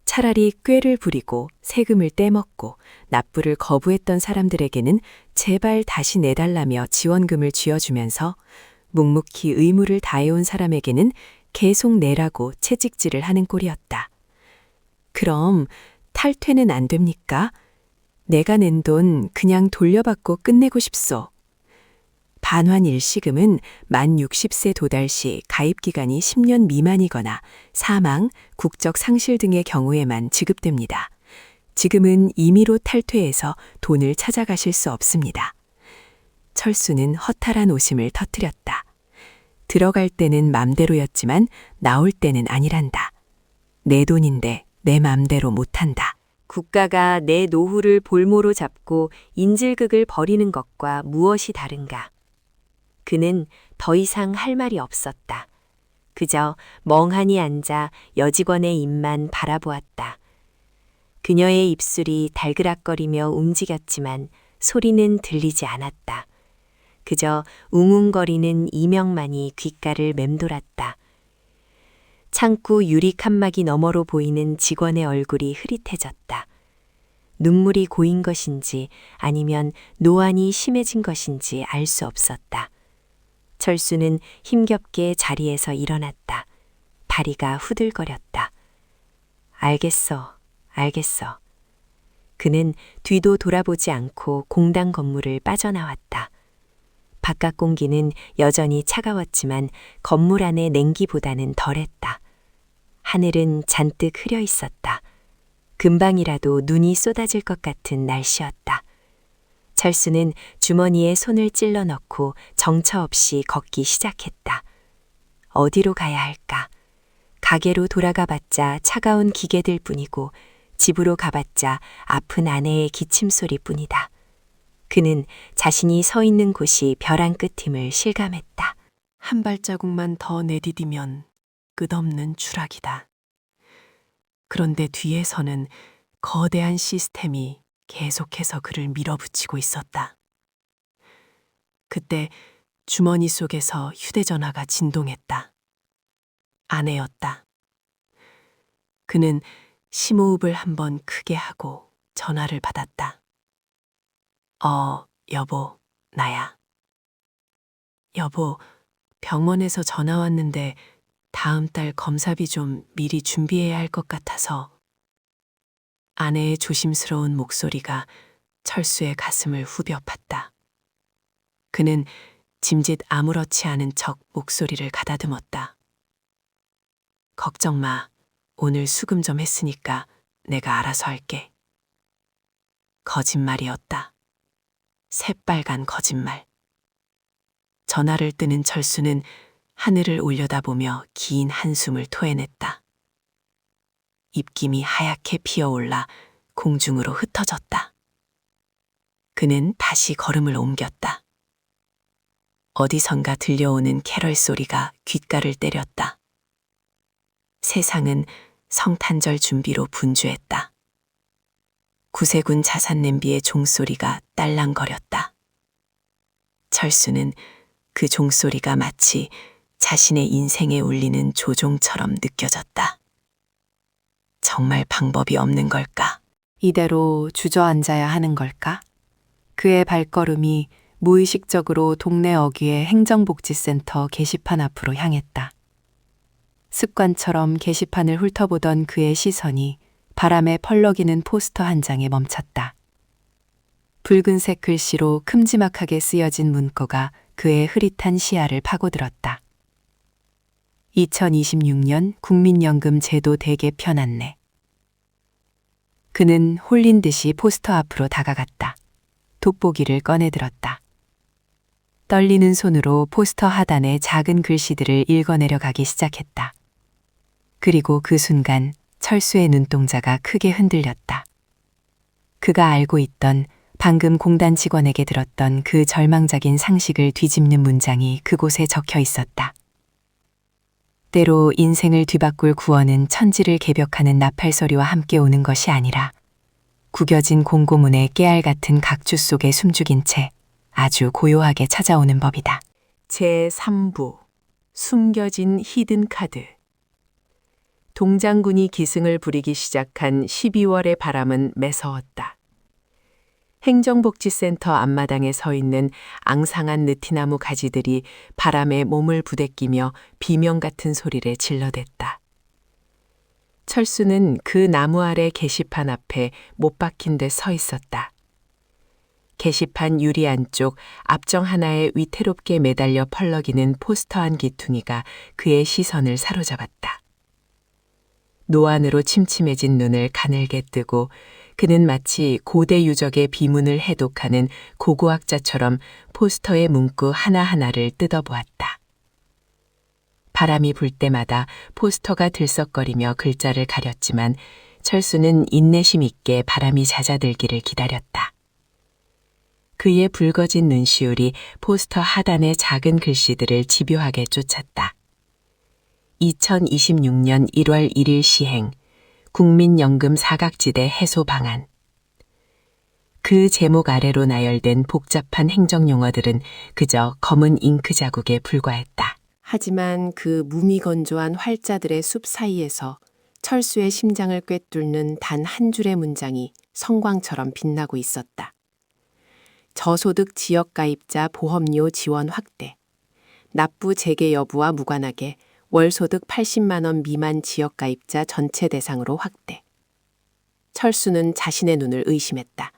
차라리 꾀를 부리고 세금을 떼먹고 납부를 거부했던 사람들에게는 제발 다시 내달라며 지원금을 쥐어주면서 묵묵히 의무를 다해온 사람에게는 계속 내라고 채찍질을 하는 꼴이었다. 그럼 탈퇴는 안 됩니까? 내가 낸 돈 그냥 돌려받고 끝내고 싶소. 반환 일시금은 만 60세 도달 시 가입기간이 10년 미만이거나 사망, 국적 상실 등의 경우에만 지급됩니다. 지금은 임의로 탈퇴해서 돈을 찾아가실 수 없습니다. 철수는 허탈한 오심을 터뜨렸다. 들어갈 때는 맘대로였지만 나올 때는 아니란다. 내 돈인데 내 맘대로 못한다. 국가가 내 노후를 볼모로 잡고 인질극을 벌이는 것과 무엇이 다른가? 그는 더 이상 할 말이 없었다. 그저 멍하니 앉아 여직원의 입만 바라보았다. 그녀의 입술이 달그락거리며 움직였지만 소리는 들리지 않았다. 그저 웅웅거리는 이명만이 귓가를 맴돌았다. 창구 유리 칸막이 너머로 보이는 직원의 얼굴이 흐릿해졌다. 눈물이 고인 것인지 아니면 노안이 심해진 것인지 알 수 없었다. 철수는 힘겹게 자리에서 일어났다. 다리가 후들거렸다. 알겠어, 알겠어. 그는 뒤도 돌아보지 않고 공당 건물을 빠져나왔다. 바깥 공기는 여전히 차가웠지만 건물 안의 냉기보다는 덜했다. 하늘은 잔뜩 흐려 있었다. 금방이라도 눈이 쏟아질 것 같은 날씨였다. 철수는 주머니에 손을 찔러 넣고 정처 없이 걷기 시작했다. 어디로 가야 할까? 가게로 돌아가 봤자 차가운 기계들 뿐이고 집으로 가봤자 아픈 아내의 기침 소리뿐이다. 그는 자신이 서 있는 곳이 벼랑 끝임을 실감했다. 한 발자국만 더 내디디면 끝없는 추락이다. 그런데 뒤에서는 거대한 시스템이 계속해서 그를 밀어붙이고 있었다. 그때 주머니 속에서 휴대전화가 진동했다. 아내였다. 그는 심호흡을 한번 크게 하고 전화를 받았다. 여보, 나야. 여보, 병원에서 전화 왔는데 다음 달 검사비 좀 미리 준비해야 할 것 같아서. 아내의 조심스러운 목소리가 철수의 가슴을 후벼 팠다. 그는 짐짓 아무렇지 않은 척 목소리를 가다듬었다. 걱정 마. 오늘 수금 좀 했으니까 내가 알아서 할게. 거짓말이었다. 새빨간 거짓말. 전화를 뜨는 철수는 하늘을 올려다보며 긴 한숨을 토해냈다. 입김이 하얗게 피어올라 공중으로 흩어졌다. 그는 다시 걸음을 옮겼다. 어디선가 들려오는 캐럴 소리가 귓가를 때렸다. 세상은 성탄절 준비로 분주했다. 구세군 자산 냄비의 종소리가 딸랑거렸다. 철수는 그 종소리가 마치 자신의 인생에 울리는 조종처럼 느껴졌다. 정말 방법이 없는 걸까? 이대로 주저앉아야 하는 걸까? 그의 발걸음이 무의식적으로 동네 어귀의 행정복지센터 게시판 앞으로 향했다. 습관처럼 게시판을 훑어보던 그의 시선이 바람에 펄럭이는 포스터 한 장에 멈췄다. 붉은색 글씨로 큼지막하게 쓰여진 문구가 그의 흐릿한 시야를 파고들었다. 2026년 국민연금 제도 대개편 안내. 그는 홀린 듯이 포스터 앞으로 다가갔다. 돋보기를 꺼내들었다. 떨리는 손으로 포스터 하단의 작은 글씨들을 읽어내려 가기 시작했다. 그리고 그 순간 철수의 눈동자가 크게 흔들렸다. 그가 알고 있던 방금 공단 직원에게 들었던 그 절망적인 상식을 뒤집는 문장이 그곳에 적혀 있었다. 때로 인생을 뒤바꿀 구원은 천지를 개벽하는 나팔소리와 함께 오는 것이 아니라 구겨진 공고문의 깨알 같은 각주 속에 숨죽인 채 아주 고요하게 찾아오는 법이다. 제3부 숨겨진 히든 카드. 동장군이 기승을 부리기 시작한 12월의 바람은 매서웠다. 행정복지센터 앞마당에 서 있는 앙상한 느티나무 가지들이 바람에 몸을 부대끼며 비명 같은 소리를 질러댔다. 철수는 그 나무 아래 게시판 앞에 못 박힌 데 서 있었다. 게시판 유리 안쪽 앞정 하나에 위태롭게 매달려 펄럭이는 포스터 한 기퉁이가 그의 시선을 사로잡았다. 노안으로 침침해진 눈을 가늘게 뜨고 그는 마치 고대 유적의 비문을 해독하는 고고학자처럼 포스터의 문구 하나하나를 뜯어보았다. 바람이 불 때마다 포스터가 들썩거리며 글자를 가렸지만 철수는 인내심 있게 바람이 잦아들기를 기다렸다. 그의 붉어진 눈시울이 포스터 하단의 작은 글씨들을 집요하게 쫓았다. 2026년 1월 1일 시행 국민연금 사각지대 해소 방안. 그 제목 아래로 나열된 복잡한 행정용어들은 그저 검은 잉크 자국에 불과했다. 하지만 그 무미건조한 활자들의 숲 사이에서 철수의 심장을 꿰뚫는 단 한 줄의 문장이 성광처럼 빛나고 있었다. 저소득 지역가입자 보험료 지원 확대. 납부 재개 여부와 무관하게 월소득 80만 원 미만 지역가입자 전체 대상으로 확대. 철수는 자신의 눈을 의심했다.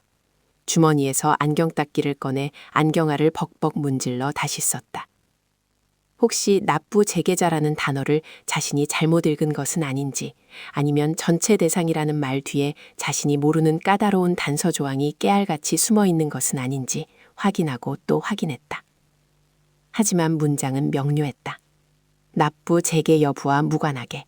주머니에서 안경 닦기를 꺼내 안경알을 벅벅 문질러 다시 썼다. 혹시 납부 재개자라는 단어를 자신이 잘못 읽은 것은 아닌지, 아니면 전체 대상이라는 말 뒤에 자신이 모르는 까다로운 단서 조항이 깨알같이 숨어 있는 것은 아닌지 확인하고 또 확인했다. 하지만 문장은 명료했다. 납부 재개 여부와 무관하게.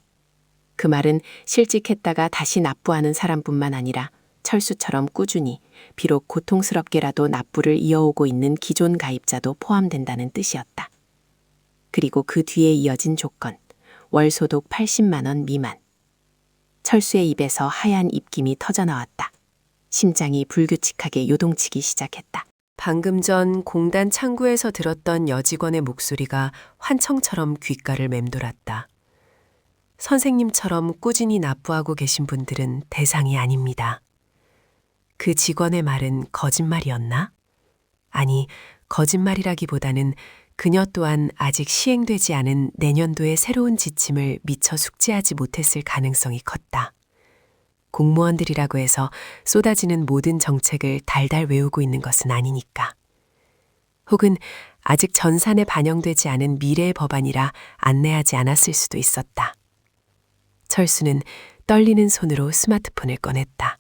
그 말은 실직했다가 다시 납부하는 사람뿐만 아니라 철수처럼 꾸준히, 비록 고통스럽게라도 납부를 이어오고 있는 기존 가입자도 포함된다는 뜻이었다. 그리고 그 뒤에 이어진 조건, 월소득 80만 원 미만. 철수의 입에서 하얀 입김이 터져나왔다. 심장이 불규칙하게 요동치기 시작했다. 방금 전 공단 창구에서 들었던 여직원의 목소리가 환청처럼 귓가를 맴돌았다. 선생님처럼 꾸준히 납부하고 계신 분들은 대상이 아닙니다. 그 직원의 말은 거짓말이었나? 아니, 거짓말이라기보다는 그녀 또한 아직 시행되지 않은 내년도의 새로운 지침을 미처 숙지하지 못했을 가능성이 컸다. 공무원들이라고 해서 쏟아지는 모든 정책을 달달 외우고 있는 것은 아니니까. 혹은 아직 전산에 반영되지 않은 미래의 법안이라 안내하지 않았을 수도 있었다. 철수는 떨리는 손으로 스마트폰을 꺼냈다.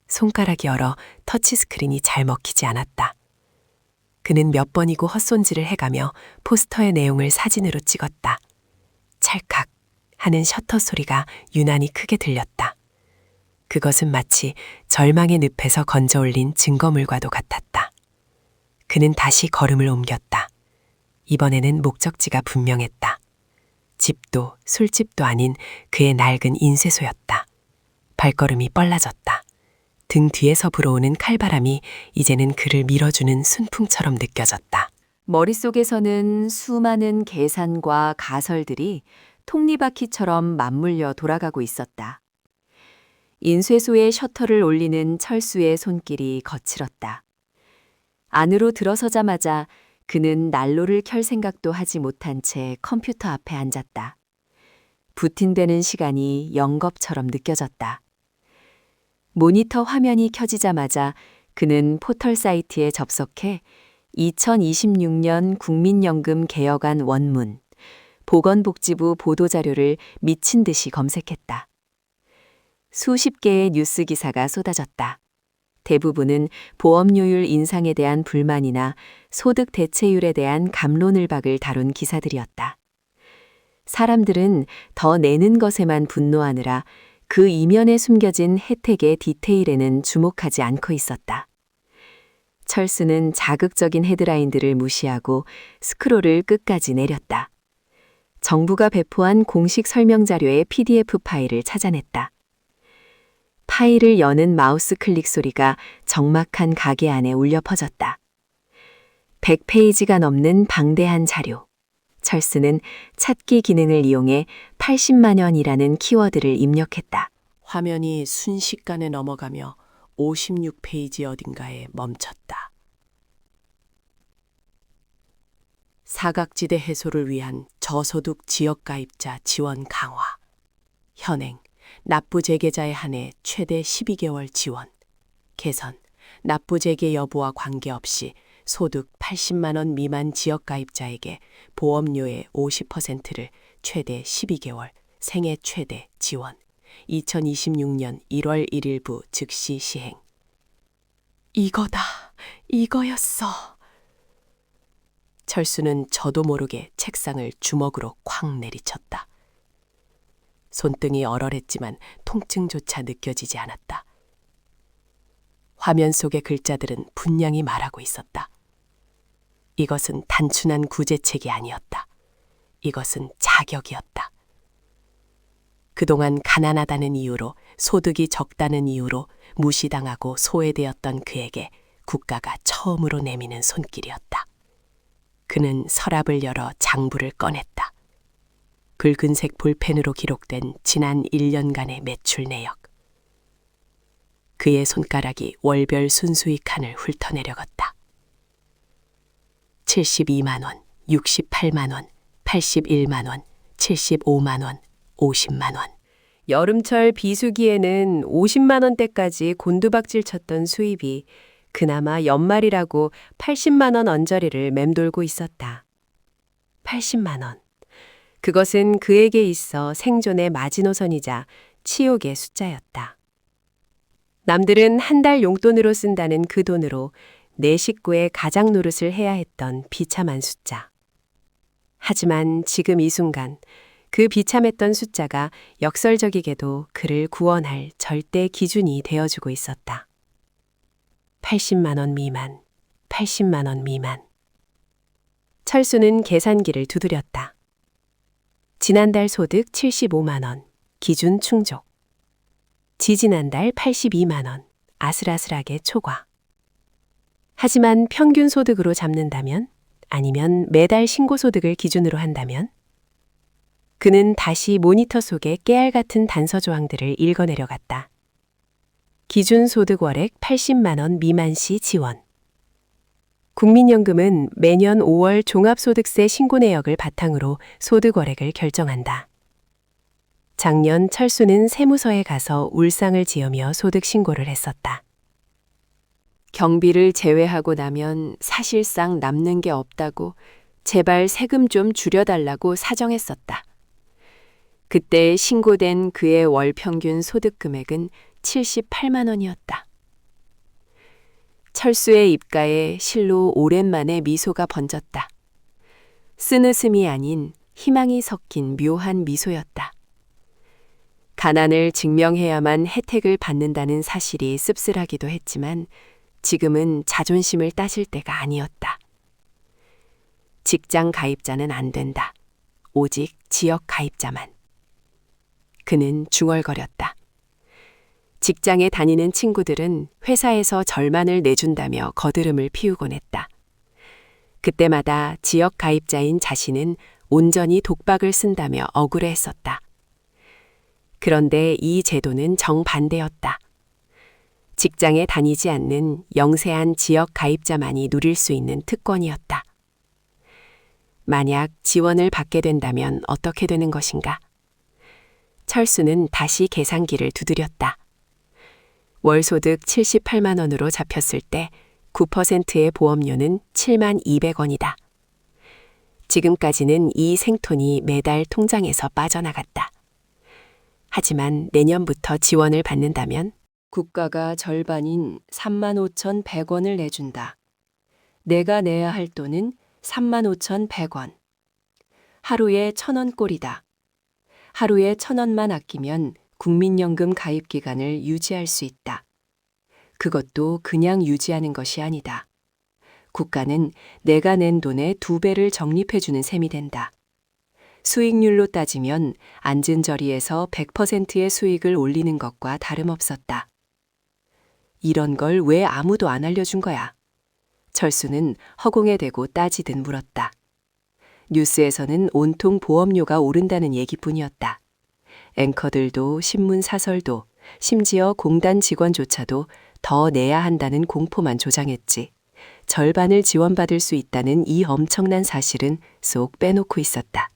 손가락이 얼어 터치스크린이 잘 먹히지 않았다. 그는 몇 번이고 헛손질을 해가며 포스터의 내용을 사진으로 찍었다. 찰칵 하는 셔터 소리가 유난히 크게 들렸다. 그것은 마치 절망의 늪에서 건져 올린 증거물과도 같았다. 그는 다시 걸음을 옮겼다. 이번에는 목적지가 분명했다. 집도 술집도 아닌 그의 낡은 인쇄소였다. 발걸음이 빨라졌다. 등 뒤에서 불어오는 칼바람이 이제는 그를 밀어주는 순풍처럼 느껴졌다. 머릿속에서는 수많은 계산과 가설들이 톱니바퀴처럼 맞물려 돌아가고 있었다. 인쇄소의 셔터를 올리는 철수의 손길이 거칠었다. 안으로 들어서자마자 그는 난로를 켤 생각도 하지 못한 채 컴퓨터 앞에 앉았다. 부팅되는 시간이 영겁처럼 느껴졌다. 모니터 화면이 켜지자마자 그는 포털 사이트에 접속해 2026년 국민연금 개혁안 원문, 보건복지부 보도자료를 미친 듯이 검색했다. 수십 개의 뉴스 기사가 쏟아졌다. 대부분은 보험료율 인상에 대한 불만이나 소득 대체율에 대한 갑론을박을 다룬 기사들이었다. 사람들은 더 내는 것에만 분노하느라 그 이면에 숨겨진 혜택의 디테일에는 주목하지 않고 있었다. 철수는 자극적인 헤드라인들을 무시하고 스크롤을 끝까지 내렸다. 정부가 배포한 공식 설명 자료의 PDF 파일을 찾아냈다. 파일을 여는 마우스 클릭 소리가 적막한 가게 안에 울려 퍼졌다. 100페이지가 넘는 방대한 자료. 철수는 찾기 기능을 이용해 80만 원이라는 키워드를 입력했다. 화면이 순식간에 넘어가며 56페이지 어딘가에 멈췄다. 사각지대 해소를 위한 저소득 지역가입자 지원 강화. 현행, 납부 재개자에 한해 최대 12개월 지원. 개선, 납부 재개 여부와 관계없이 소득 80만 원 미만 지역가입자에게 보험료의 50%를 최대 12개월, 생애 최대 지원. 2026년 1월 1일부 즉시 시행. 이거다. 이거였어. 철수는 저도 모르게 책상을 주먹으로 쾅 내리쳤다. 손등이 얼얼했지만 통증조차 느껴지지 않았다. 화면 속의 글자들은 분명히 말하고 있었다. 이것은 단순한 구제책이 아니었다. 이것은 자격이었다. 그동안 가난하다는 이유로, 소득이 적다는 이유로 무시당하고 소외되었던 그에게 국가가 처음으로 내미는 손길이었다. 그는 서랍을 열어 장부를 꺼냈다. 붉은색 볼펜으로 기록된 지난 1년간의 매출 내역. 그의 손가락이 월별 순수익 칸을 훑어내려갔다. 72만 원, 68만 원, 81만 원, 75만 원, 50만 원. 여름철 비수기에는 50만 원대까지 곤두박질 쳤던 수입이 그나마 연말이라고 80만 원 언저리를 맴돌고 있었다. 80만 원. 그것은 그에게 있어 생존의 마지노선이자 치욕의 숫자였다. 남들은 한 달 용돈으로 쓴다는 그 돈으로 내 식구의 가장 노릇을 해야 했던 비참한 숫자. 하지만 지금 이 순간 그 비참했던 숫자가 역설적이게도 그를 구원할 절대 기준이 되어주고 있었다. 80만 원 미만, 80만 원 미만. 철수는 계산기를 두드렸다. 지난달 소득 75만 원, 기준 충족. 지지난달 82만 원, 아슬아슬하게 초과. 하지만 평균 소득으로 잡는다면, 아니면 매달 신고 소득을 기준으로 한다면, 그는 다시 모니터 속의 깨알 같은 단서 조항들을 읽어내려갔다. 기준 소득 월액 80만 원 미만 시 지원. 국민연금은 매년 5월 종합소득세 신고 내역을 바탕으로 소득 월액을 결정한다. 작년 철수는 세무서에 가서 울상을 지으며 소득 신고를 했었다. 경비를 제외하고 나면 사실상 남는 게 없다고 제발 세금 좀 줄여달라고 사정했었다. 그때 신고된 그의 월 평균 소득 금액은 78만 원이었다. 철수의 입가에 실로 오랜만에 미소가 번졌다. 쓰느슴이 아닌 희망이 섞인 묘한 미소였다. 가난을 증명해야만 혜택을 받는다는 사실이 씁쓸하기도 했지만 지금은 자존심을 따질 때가 아니었다. 직장 가입자는 안 된다. 오직 지역 가입자만. 그는 중얼거렸다. 직장에 다니는 친구들은 회사에서 절반을 내준다며 거드름을 피우곤 했다. 그때마다 지역 가입자인 자신은 온전히 독박을 쓴다며 억울해했었다. 그런데 이 제도는 정반대였다. 직장에 다니지 않는 영세한 지역 가입자만이 누릴 수 있는 특권이었다. 만약 지원을 받게 된다면 어떻게 되는 것인가? 철수는 다시 계산기를 두드렸다. 월소득 78만 원으로 잡혔을 때 9%의 보험료는 7만 200원이다. 지금까지는 이 생돈이 매달 통장에서 빠져나갔다. 하지만 내년부터 지원을 받는다면 국가가 절반인 35,100원을 내준다. 내가 내야 할 돈은 35,100원. 하루에 1,000원 꼴이다. 하루에 1,000원만 아끼면 국민연금 가입 기간을 유지할 수 있다. 그것도 그냥 유지하는 것이 아니다. 국가는 내가 낸 돈의 2배를 적립해주는 셈이 된다. 수익률로 따지면 앉은 자리에서 100%의 수익을 올리는 것과 다름없었다. 이런 걸 왜 아무도 안 알려준 거야? 철수는 허공에 대고 따지듯 물었다. 뉴스에서는 온통 보험료가 오른다는 얘기뿐이었다. 앵커들도 신문 사설도 심지어 공단 직원조차도 더 내야 한다는 공포만 조장했지. 절반을 지원받을 수 있다는 이 엄청난 사실은 쏙 빼놓고 있었다.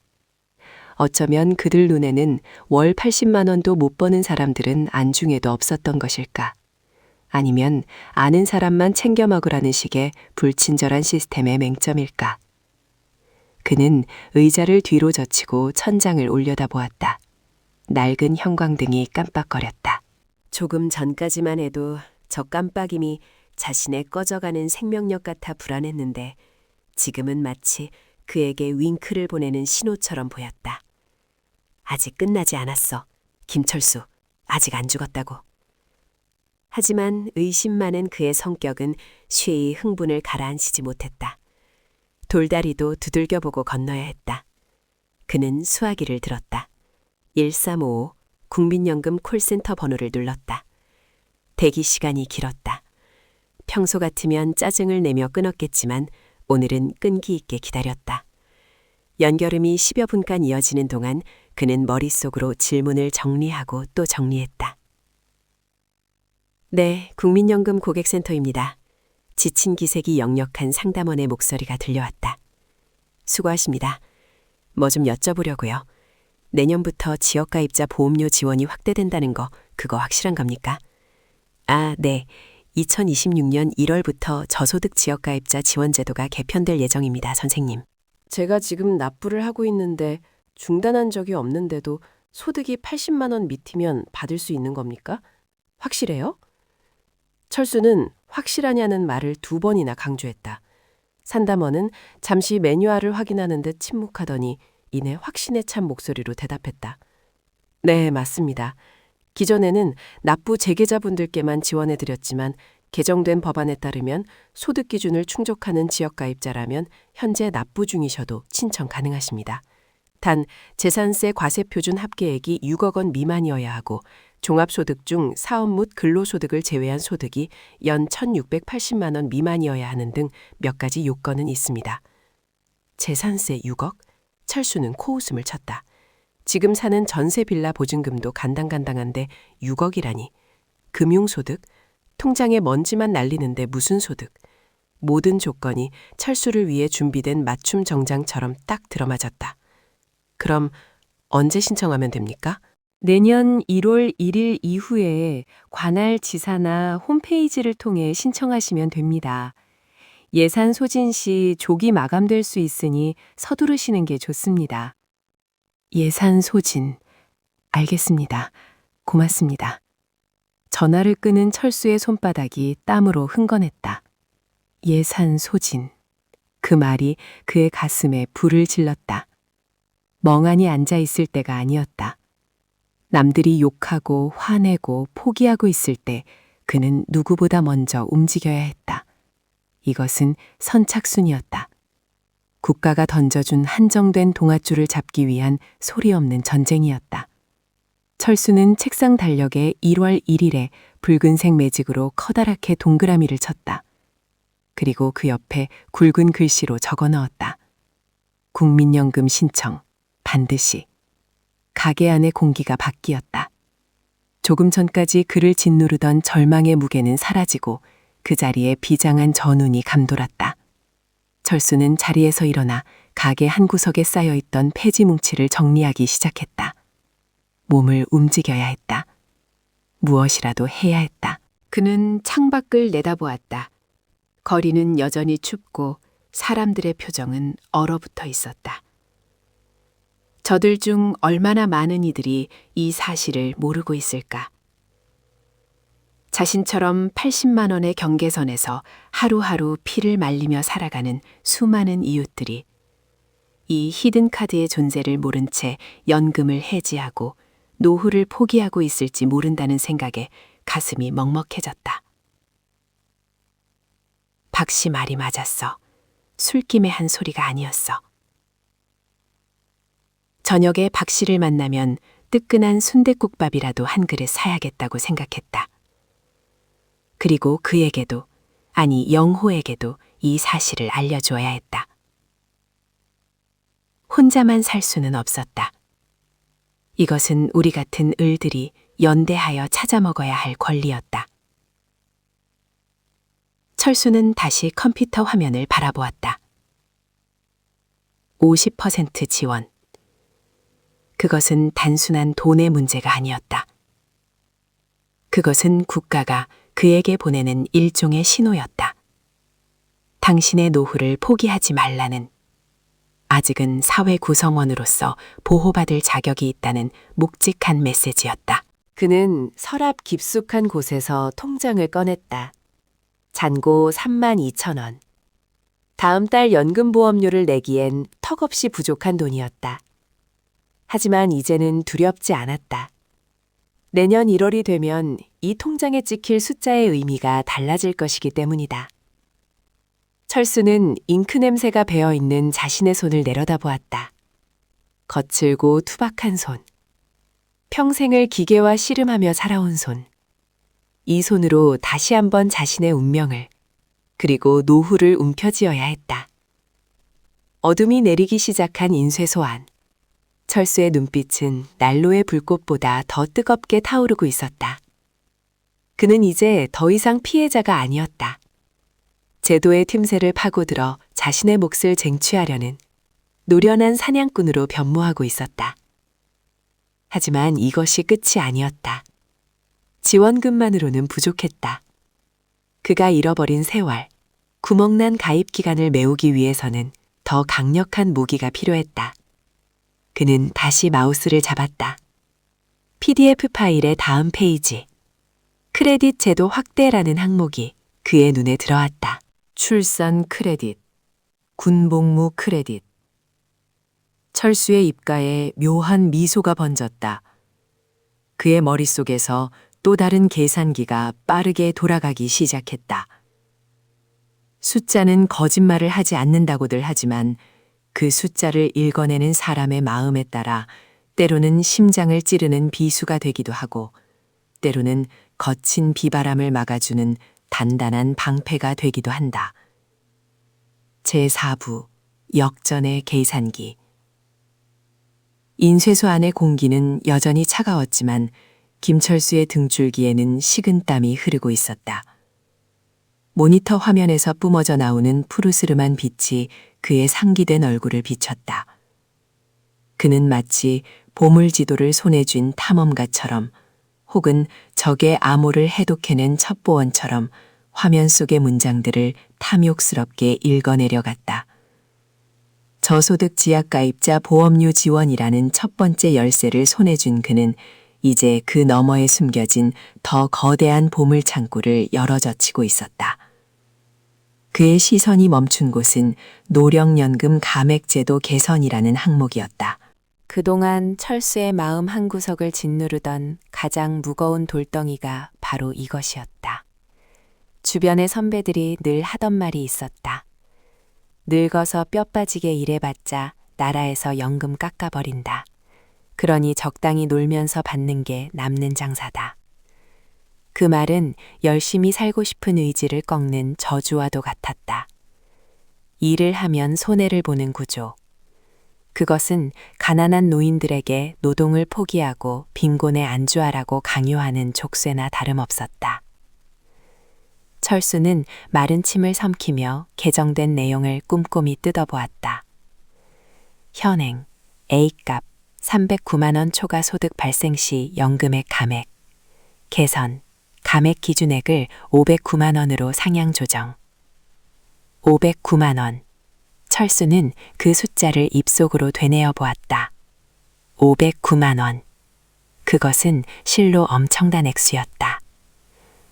어쩌면 그들 눈에는 월 80만 원도 못 버는 사람들은 안중에도 없었던 것일까? 아니면 아는 사람만 챙겨 먹으라는 식의 불친절한 시스템의 맹점일까? 그는 의자를 뒤로 젖히고 천장을 올려다보았다. 낡은 형광등이 깜빡거렸다. 조금 전까지만 해도 저 깜빡임이 자신의 꺼져가는 생명력 같아 불안했는데 지금은 마치 그에게 윙크를 보내는 신호처럼 보였다. 아직 끝나지 않았어. 김철수, 아직 안 죽었다고. 하지만 의심 많은 그의 성격은 쉬이 흥분을 가라앉히지 못했다. 돌다리도 두들겨보고 건너야 했다. 그는 수화기를 들었다. 1355 국민연금 콜센터 번호를 눌렀다. 대기 시간이 길었다. 평소 같으면 짜증을 내며 끊었겠지만 오늘은 끈기 있게 기다렸다. 연결음이 10여 분간 이어지는 동안 그는 머릿속으로 질문을 정리하고 또 정리했다. 네, 국민연금 고객센터입니다. 지친 기색이 역력한 상담원의 목소리가 들려왔다. 수고하십니다. 뭐 좀 여쭤보려고요. 내년부터 지역가입자 보험료 지원이 확대된다는 거 그거 확실한 겁니까? 아, 네. 2026년 1월부터 저소득 지역가입자 지원제도가 개편될 예정입니다, 선생님. 제가 지금 납부를 하고 있는데 중단한 적이 없는데도 소득이 80만 원 밑이면 받을 수 있는 겁니까? 확실해요? 철수는 확실하냐는 말을 2번이나 강조했다. 상담원은 잠시 매뉴얼을 확인하는 듯 침묵하더니 이내 확신에 찬 목소리로 대답했다. 네, 맞습니다. 기존에는 납부 재계자분들께만 지원해드렸지만 개정된 법안에 따르면 소득 기준을 충족하는 지역가입자라면 현재 납부 중이셔도 신청 가능하십니다. 단 재산세 과세표준 합계액이 6억 원 미만이어야 하고 종합소득 중 사업 및 근로소득을 제외한 소득이 연 1,680만 원 미만이어야 하는 등 몇 가지 요건은 있습니다. 재산세 6억? 철수는 코웃음을 쳤다. 지금 사는 전세 빌라 보증금도 간당간당한데 6억이라니. 금융소득? 통장에 먼지만 날리는데 무슨 소득? 모든 조건이 철수를 위해 준비된 맞춤 정장처럼 딱 들어맞았다. 그럼 언제 신청하면 됩니까? 내년 1월 1일 이후에 관할 지사나 홈페이지를 통해 신청하시면 됩니다. 예산 소진 시 조기 마감될 수 있으니 서두르시는 게 좋습니다. 예산 소진. 알겠습니다. 고맙습니다. 전화를 끄는 철수의 손바닥이 땀으로 흥건했다. 예산 소진. 그 말이 그의 가슴에 불을 질렀다. 멍하니 앉아 있을 때가 아니었다. 남들이 욕하고 화내고 포기하고 있을 때 그는 누구보다 먼저 움직여야 했다. 이것은 선착순이었다. 국가가 던져준 한정된 동아줄을 잡기 위한 소리 없는 전쟁이었다. 철수는 책상 달력에 1월 1일에 붉은색 매직으로 커다랗게 동그라미를 쳤다. 그리고 그 옆에 굵은 글씨로 적어 넣었다. 국민연금 신청, 반드시. 가게 안의 공기가 바뀌었다. 조금 전까지 그를 짓누르던 절망의 무게는 사라지고 그 자리에 비장한 전운이 감돌았다. 철수는 자리에서 일어나 가게 한 구석에 쌓여있던 폐지 뭉치를 정리하기 시작했다. 몸을 움직여야 했다. 무엇이라도 해야 했다. 그는 창밖을 내다보았다. 거리는 여전히 춥고 사람들의 표정은 얼어붙어 있었다. 저들 중 얼마나 많은 이들이 이 사실을 모르고 있을까? 자신처럼 80만 원의 경계선에서 하루하루 피를 말리며 살아가는 수많은 이웃들이 이 히든카드의 존재를 모른 채 연금을 해지하고 노후를 포기하고 있을지 모른다는 생각에 가슴이 먹먹해졌다. 박 씨 말이 맞았어. 술김에 한 소리가 아니었어. 저녁에 박 씨를 만나면 뜨끈한 순댓국밥이라도 한 그릇 사야겠다고 생각했다. 그리고 그에게도, 아니 영호에게도 이 사실을 알려주어야 했다. 혼자만 살 수는 없었다. 이것은 우리 같은 을들이 연대하여 찾아 먹어야 할 권리였다. 철수는 다시 컴퓨터 화면을 바라보았다. 50% 지원. 그것은 단순한 돈의 문제가 아니었다. 그것은 국가가 그에게 보내는 일종의 신호였다. 당신의 노후를 포기하지 말라는, 아직은 사회 구성원으로서 보호받을 자격이 있다는 묵직한 메시지였다. 그는 서랍 깊숙한 곳에서 통장을 꺼냈다. 잔고 32,000원. 다음 달 연금보험료를 내기엔 턱없이 부족한 돈이었다. 하지만 이제는 두렵지 않았다. 내년 1월이 되면 이 통장에 찍힐 숫자의 의미가 달라질 것이기 때문이다. 철수는 잉크 냄새가 배어있는 자신의 손을 내려다보았다. 거칠고 투박한 손. 평생을 기계와 씨름하며 살아온 손. 이 손으로 다시 한번 자신의 운명을, 그리고 노후를 움켜쥐어야 했다. 어둠이 내리기 시작한 인쇄소 안. 철수의 눈빛은 난로의 불꽃보다 더 뜨겁게 타오르고 있었다. 그는 이제 더 이상 피해자가 아니었다. 제도의 틈새를 파고들어 자신의 몫을 쟁취하려는 노련한 사냥꾼으로 변모하고 있었다. 하지만 이것이 끝이 아니었다. 지원금만으로는 부족했다. 그가 잃어버린 세월, 구멍난 가입 기간을 메우기 위해서는 더 강력한 무기가 필요했다. 그는 다시 마우스를 잡았다. PDF 파일의 다음 페이지. 크레딧 제도 확대라는 항목이 그의 눈에 들어왔다. 출산 크레딧, 군복무 크레딧. 철수의 입가에 묘한 미소가 번졌다. 그의 머릿속에서 또 다른 계산기가 빠르게 돌아가기 시작했다. 숫자는 거짓말을 하지 않는다고들 하지만 그 숫자를 읽어내는 사람의 마음에 따라 때로는 심장을 찌르는 비수가 되기도 하고 때로는 거친 비바람을 막아주는 단단한 방패가 되기도 한다. 제4부 역전의 계산기. 인쇄소 안의 공기는 여전히 차가웠지만 김철수의 등줄기에는 식은땀이 흐르고 있었다. 모니터 화면에서 뿜어져 나오는 푸르스름한 빛이 그의 상기된 얼굴을 비췄다. 그는 마치 보물 지도를 손에 쥔 탐험가처럼 혹은 적의 암호를 해독해낸 첩보원처럼 화면 속의 문장들을 탐욕스럽게 읽어내려갔다. 저소득 지약가입자 보험료 지원이라는 첫 번째 열쇠를 손에 쥔 그는 이제 그 너머에 숨겨진 더 거대한 보물 창고를 열어젖히고 있었다. 그의 시선이 멈춘 곳은 노령연금 감액제도 개선이라는 항목이었다. 그동안 철수의 마음 한구석을 짓누르던 가장 무거운 돌덩이가 바로 이것이었다. 주변의 선배들이 늘 하던 말이 있었다. 늙어서 뼈 빠지게 일해봤자 나라에서 연금 깎아버린다. 그러니 적당히 놀면서 받는 게 남는 장사다. 그 말은 열심히 살고 싶은 의지를 꺾는 저주와도 같았다. 일을 하면 손해를 보는 구조. 그것은 가난한 노인들에게 노동을 포기하고 빈곤에 안주하라고 강요하는 족쇄나 다름없었다. 철수는 마른 침을 삼키며 개정된 내용을 꼼꼼히 뜯어보았다. 현행, A값 309만 원 초과 소득 발생 시 연금액 감액, 개선, 감액 기준액을 509만 원으로 상향 조정. 509만 원. 철수는 그 숫자를 입속으로 되뇌어 보았다. 509만 원. 그것은 실로 엄청난 액수였다.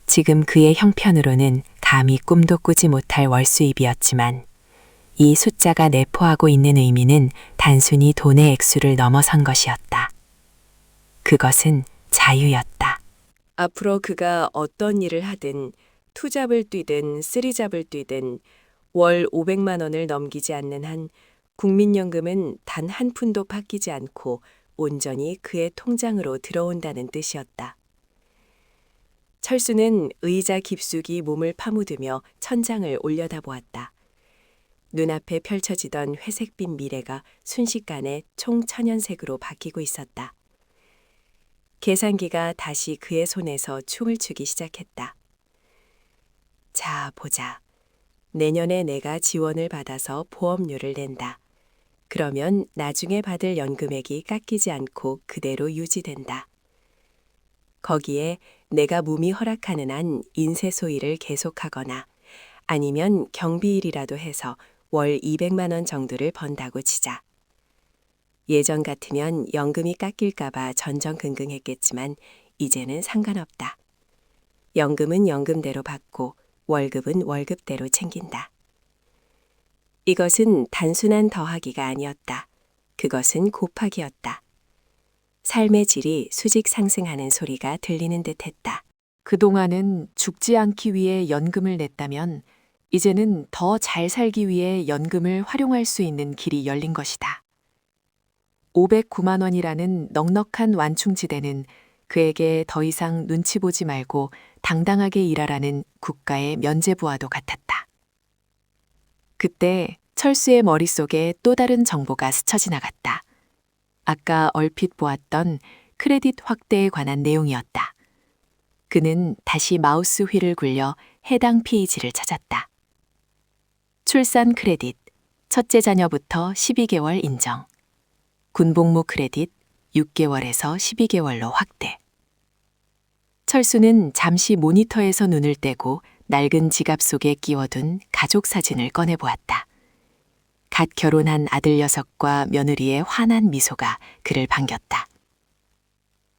지금 그의 형편으로는 감히 꿈도 꾸지 못할 월수입이었지만 이 숫자가 내포하고 있는 의미는 단순히 돈의 액수를 넘어선 것이었다. 그것은 자유였다. 앞으로 그가 어떤 일을 하든 투잡을 뛰든 쓰리잡을 뛰든 월 500만 원을 넘기지 않는 한 국민연금은 단 한 푼도 바뀌지 않고 온전히 그의 통장으로 들어온다는 뜻이었다. 철수는 의자 깊숙이 몸을 파묻으며 천장을 올려다보았다. 눈앞에 펼쳐지던 회색빛 미래가 순식간에 총천연색으로 바뀌고 있었다. 계산기가 다시 그의 손에서 춤을 추기 시작했다. 자, 보자. 내년에 내가 지원을 받아서 보험료를 낸다. 그러면 나중에 받을 연금액이 깎이지 않고 그대로 유지된다. 거기에 내가 몸이 허락하는 한 인쇄소 일을 계속하거나 아니면 경비일이라도 해서 월 200만 원 정도를 번다고 치자. 예전 같으면 연금이 깎일까봐 전전긍긍했겠지만 이제는 상관없다. 연금은 연금대로 받고 월급은 월급대로 챙긴다. 이것은 단순한 더하기가 아니었다. 그것은 곱하기였다. 삶의 질이 수직 상승하는 소리가 들리는 듯했다. 그동안은 죽지 않기 위해 연금을 냈다면 이제는 더 잘 살기 위해 연금을 활용할 수 있는 길이 열린 것이다. 509만 원이라는 넉넉한 완충지대는 그에게 더 이상 눈치 보지 말고 당당하게 일하라는 국가의 면죄부와도 같았다. 그때 철수의 머릿속에 또 다른 정보가 스쳐 지나갔다. 아까 얼핏 보았던 크레딧 확대에 관한 내용이었다. 그는 다시 마우스 휠을 굴려 해당 페이지를 찾았다. 출산 크레딧, 첫째 자녀부터 12개월 인정. 군복무 크레딧, 6개월에서 12개월로 확대. 철수는 잠시 모니터에서 눈을 떼고 낡은 지갑 속에 끼워둔 가족 사진을 꺼내보았다. 갓 결혼한 아들 녀석과 며느리의 환한 미소가 그를 반겼다.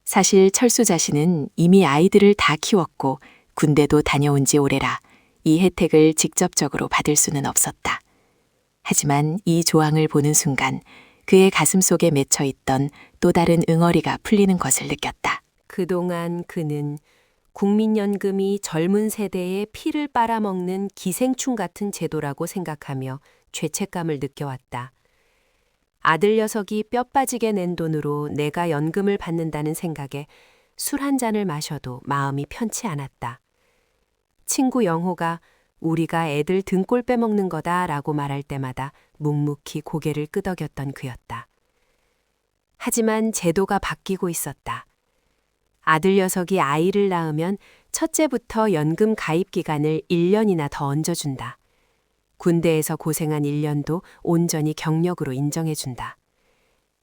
사실 철수 자신은 이미 아이들을 다 키웠고 군대도 다녀온 지 오래라 이 혜택을 직접적으로 받을 수는 없었다. 하지만 이 조항을 보는 순간 그의 가슴 속에 맺혀 있던 또 다른 응어리가 풀리는 것을 느꼈다. 그동안 그는 국민연금이 젊은 세대의 피를 빨아먹는 기생충 같은 제도라고 생각하며 죄책감을 느껴왔다. 아들 녀석이 뼈 빠지게 낸 돈으로 내가 연금을 받는다는 생각에 술 한 잔을 마셔도 마음이 편치 않았다. 친구 영호가 우리가 애들 등골 빼먹는 거다라고 말할 때마다 묵묵히 고개를 끄덕였던 그였다. 하지만 제도가 바뀌고 있었다. 아들 녀석이 아이를 낳으면 첫째부터 연금 가입 기간을 1년이나 더 얹어준다. 군대에서 고생한 1년도 온전히 경력으로 인정해준다.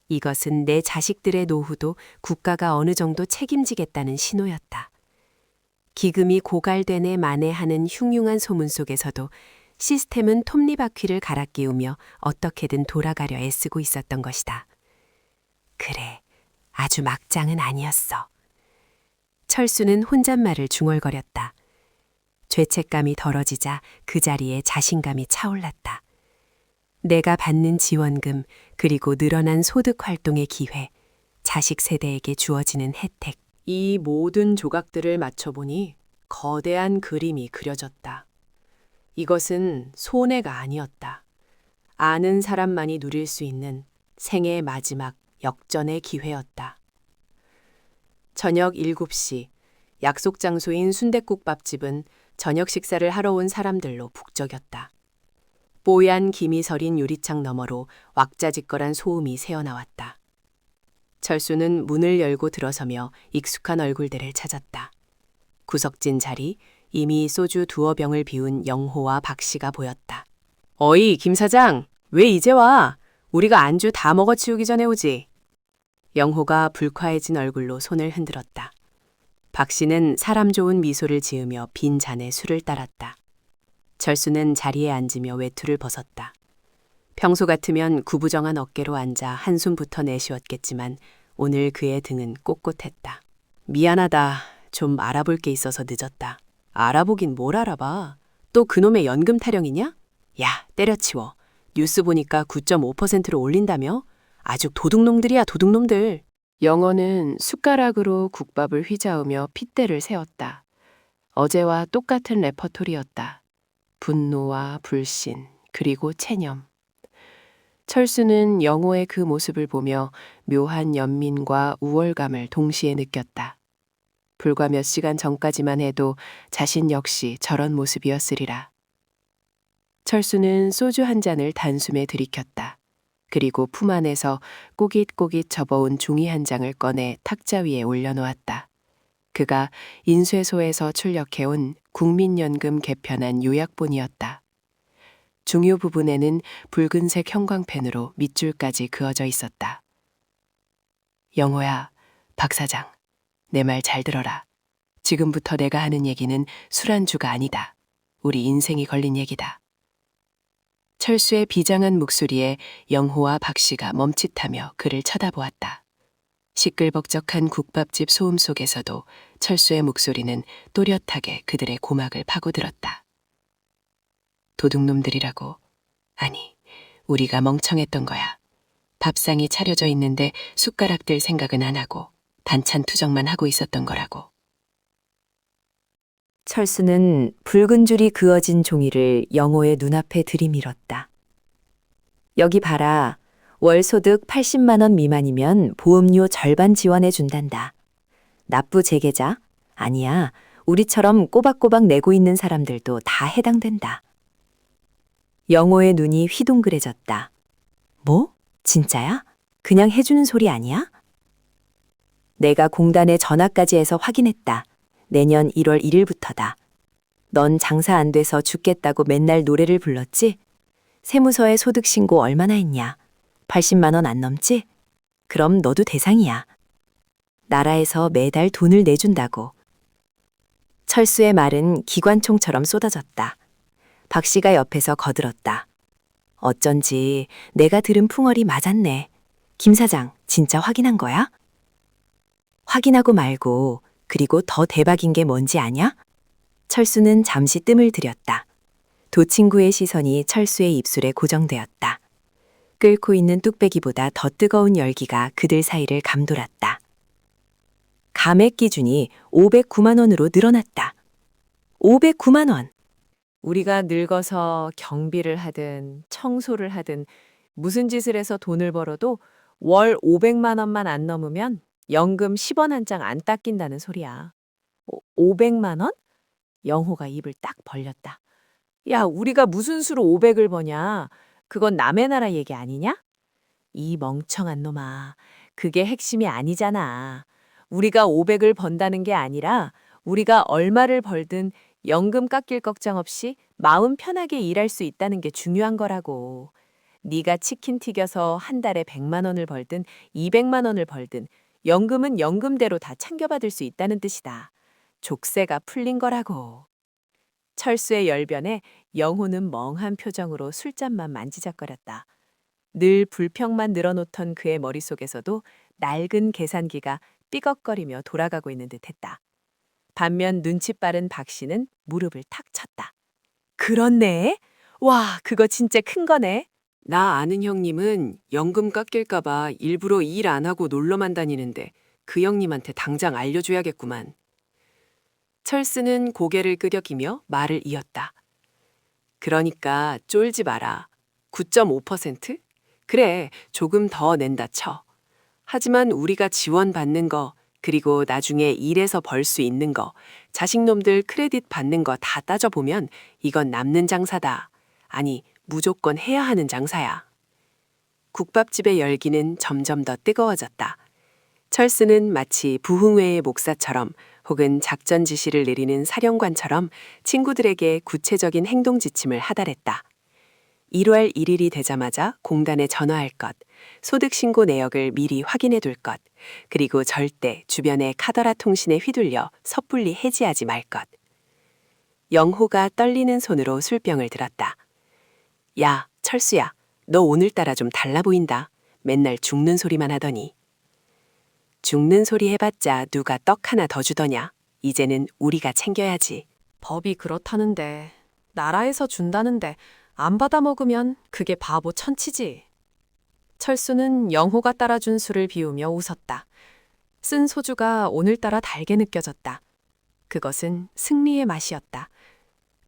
이것은 내 자식들의 노후도 국가가 어느 정도 책임지겠다는 신호였다. 기금이 고갈되네 마네 하는 흉흉한 소문 속에서도 시스템은 톱니바퀴를 갈아 끼우며 어떻게든 돌아가려 애쓰고 있었던 것이다. 그래, 아주 막장은 아니었어. 철수는 혼잣말을 중얼거렸다. 죄책감이 덜어지자 그 자리에 자신감이 차올랐다. 내가 받는 지원금 그리고 늘어난 소득 활동의 기회, 자식 세대에게 주어지는 혜택. 이 모든 조각들을 맞춰보니 거대한 그림이 그려졌다. 이것은 손해가 아니었다. 아는 사람만이 누릴 수 있는 생애의 마지막 역전의 기회였다. 저녁 7시, 약속 장소인 순댓국밥집은 저녁 식사를 하러 온 사람들로 북적였다. 뽀얀 김이 서린 유리창 너머로 왁자지껄한 소음이 새어나왔다. 철수는 문을 열고 들어서며 익숙한 얼굴들을 찾았다. 구석진 자리, 이미 소주 2병을 비운 영호와 박씨가 보였다. 어이, 김 사장, 왜 이제 와? 우리가 안주 다 먹어치우기 전에 오지. 영호가 불쾌해진 얼굴로 손을 흔들었다. 박씨는 사람 좋은 미소를 지으며 빈 잔에 술을 따랐다. 철수는 자리에 앉으며 외투를 벗었다. 평소 같으면 구부정한 어깨로 앉아 한숨부터 내쉬었겠지만 오늘 그의 등은 꼿꼿했다. 미안하다. 좀 알아볼 게 있어서 늦었다. 알아보긴 뭘 알아봐. 또 그놈의 연금 타령이냐? 야, 때려치워. 뉴스 보니까 9.5%로 올린다며? 아주 도둑놈들이야, 도둑놈들. 영어는 숟가락으로 국밥을 휘저으며 핏대를 세웠다. 어제와 똑같은 레퍼토리였다. 분노와 불신, 그리고 체념. 철수는 영호의 그 모습을 보며 묘한 연민과 우월감을 동시에 느꼈다. 불과 몇 시간 전까지만 해도 자신 역시 저런 모습이었으리라. 철수는 소주 한 잔을 단숨에 들이켰다. 그리고 품 안에서 꼬깃꼬깃 접어온 종이 한 장을 꺼내 탁자 위에 올려놓았다. 그가 인쇄소에서 출력해온 국민연금 개편안 요약본이었다. 중요 부분에는 붉은색 형광펜으로 밑줄까지 그어져 있었다. 영호야, 박 사장, 내 말 잘 들어라. 지금부터 내가 하는 얘기는 술안주가 아니다. 우리 인생이 걸린 얘기다. 철수의 비장한 목소리에 영호와 박씨가 멈칫하며 그를 쳐다보았다. 시끌벅적한 국밥집 소음 속에서도 철수의 목소리는 또렷하게 그들의 고막을 파고들었다. 도둑놈들이라고. 아니, 우리가 멍청했던 거야. 밥상이 차려져 있는데 숟가락들 생각은 안 하고 반찬 투정만 하고 있었던 거라고. 철수는 붉은 줄이 그어진 종이를 영호의 눈앞에 들이밀었다. 여기 봐라. 월 소득 80만 원 미만이면 보험료 절반 지원해 준단다. 납부 재계좌? 아니야. 우리처럼 꼬박꼬박 내고 있는 사람들도 다 해당된다. 영호의 눈이 휘둥그레졌다. 뭐? 진짜야? 그냥 해주는 소리 아니야? 내가 공단에 전화까지 해서 확인했다. 내년 1월 1일부터다. 넌 장사 안 돼서 죽겠다고 맨날 노래를 불렀지? 세무서에 소득 신고 얼마나 했냐? 80만 원 안 넘지? 그럼 너도 대상이야. 나라에서 매달 돈을 내준다고. 철수의 말은 기관총처럼 쏟아졌다. 박 씨가 옆에서 거들었다. 어쩐지 내가 들은 풍월이 맞았네. 김 사장, 진짜 확인한 거야? 확인하고 말고, 그리고 더 대박인 게 뭔지 아냐? 철수는 잠시 뜸을 들였다. 도친구의 시선이 철수의 입술에 고정되었다. 끓고 있는 뚝배기보다 더 뜨거운 열기가 그들 사이를 감돌았다. 감액 기준이 509만 원으로 늘어났다. 509만 원. 우리가 늙어서 경비를 하든 청소를 하든 무슨 짓을 해서 돈을 벌어도 월 500만 원만 안 넘으면 연금 10원 한 장 안 닦인다는 소리야. 500만 원? 영호가 입을 딱 벌렸다. 야, 우리가 무슨 수로 500을 버냐? 그건 남의 나라 얘기 아니냐? 이 멍청한 놈아. 그게 핵심이 아니잖아. 우리가 500을 번다는 게 아니라 우리가 얼마를 벌든 연금 깎일 걱정 없이 마음 편하게 일할 수 있다는 게 중요한 거라고. 네가 치킨 튀겨서 한 달에 100만 원을 벌든 200만 원을 벌든 연금은 연금대로 다 챙겨받을 수 있다는 뜻이다. 족쇄가 풀린 거라고. 철수의 열변에 영호는 멍한 표정으로 술잔만 만지작거렸다. 늘 불평만 늘어놓던 그의 머릿속에서도 낡은 계산기가 삐걱거리며 돌아가고 있는 듯했다. 반면 눈치 빠른 박 씨는 무릎을 탁 쳤다. 그렇네? 와, 그거 진짜 큰 거네. 나 아는 형님은 연금 깎일까봐 일부러 일 안 하고 놀러만 다니는데 그 형님한테 당장 알려줘야겠구만. 철수는 고개를 끄덕이며 말을 이었다. 그러니까 쫄지 마라. 9.5%? 그래, 조금 더 낸다 쳐. 하지만 우리가 지원받는 거, 그리고 나중에 일해서 벌 수 있는 거, 자식놈들 크레딧 받는 거 다 따져보면 이건 남는 장사다. 아니, 무조건 해야 하는 장사야. 국밥집의 열기는 점점 더 뜨거워졌다. 철수는 마치 부흥회의 목사처럼 혹은 작전 지시를 내리는 사령관처럼 친구들에게 구체적인 행동 지침을 하달했다. 1월 1일이 되자마자 공단에 전화할 것, 소득신고 내역을 미리 확인해 둘 것, 그리고 절대 주변의 카더라 통신에 휘둘려 섣불리 해지하지 말 것. 영호가 떨리는 손으로 술병을 들었다. 야, 철수야, 너 오늘따라 좀 달라 보인다. 맨날 죽는 소리만 하더니. 죽는 소리 해봤자 누가 떡 하나 더 주더냐. 이제는 우리가 챙겨야지. 법이 그렇다는데, 나라에서 준다는데 안 받아 먹으면 그게 바보 천치지. 철수는 영호가 따라준 술을 비우며 웃었다. 쓴 소주가 오늘따라 달게 느껴졌다. 그것은 승리의 맛이었다.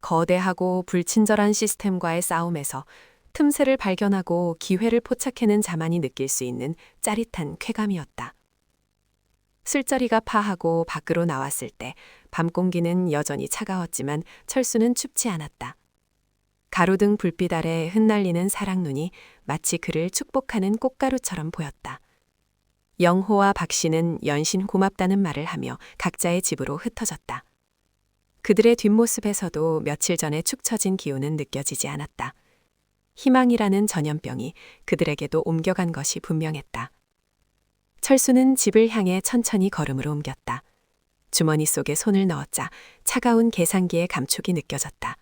거대하고 불친절한 시스템과의 싸움에서 틈새를 발견하고 기회를 포착해낸 자만이 느낄 수 있는 짜릿한 쾌감이었다. 술자리가 파하고 밖으로 나왔을 때 밤 공기는 여전히 차가웠지만 철수는 춥지 않았다. 가로등 불빛 아래 흩날리는 사랑눈이 마치 그를 축복하는 꽃가루처럼 보였다. 영호와 박 씨는 연신 고맙다는 말을 하며 각자의 집으로 흩어졌다. 그들의 뒷모습에서도 며칠 전에 축 처진 기운은 느껴지지 않았다. 희망이라는 전염병이 그들에게도 옮겨간 것이 분명했다. 철수는 집을 향해 천천히 걸음을 옮겼다. 주머니 속에 손을 넣었자 차가운 계산기의 감촉이 느껴졌다.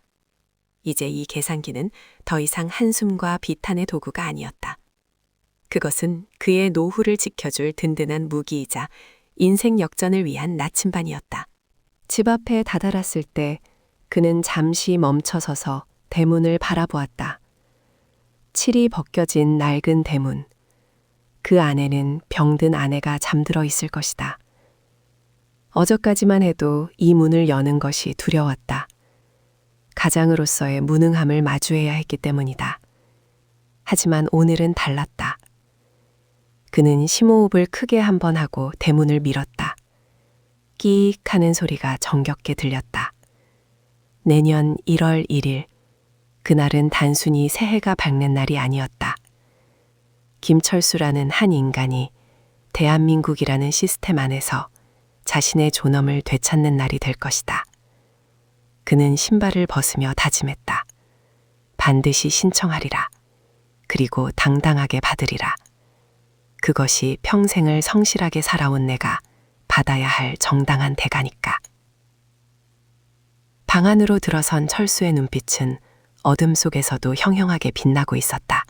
이제 이 계산기는 더 이상 한숨과 비탄의 도구가 아니었다. 그것은 그의 노후를 지켜줄 든든한 무기이자 인생 역전을 위한 나침반이었다. 집 앞에 다다랐을 때 그는 잠시 멈춰서서 대문을 바라보았다. 칠이 벗겨진 낡은 대문. 그 안에는 병든 아내가 잠들어 있을 것이다. 어저까지만 해도 이 문을 여는 것이 두려웠다. 가장으로서의 무능함을 마주해야 했기 때문이다. 하지만 오늘은 달랐다. 그는 심호흡을 크게 한 번 하고 대문을 밀었다. 끼익 하는 소리가 정겹게 들렸다. 내년 1월 1일, 그날은 단순히 새해가 밝는 날이 아니었다. 김철수라는 한 인간이 대한민국이라는 시스템 안에서 자신의 존엄을 되찾는 날이 될 것이다. 그는 신발을 벗으며 다짐했다. 반드시 신청하리라. 그리고 당당하게 받으리라. 그것이 평생을 성실하게 살아온 내가 받아야 할 정당한 대가니까. 방 안으로 들어선 철수의 눈빛은 어둠 속에서도 형형하게 빛나고 있었다.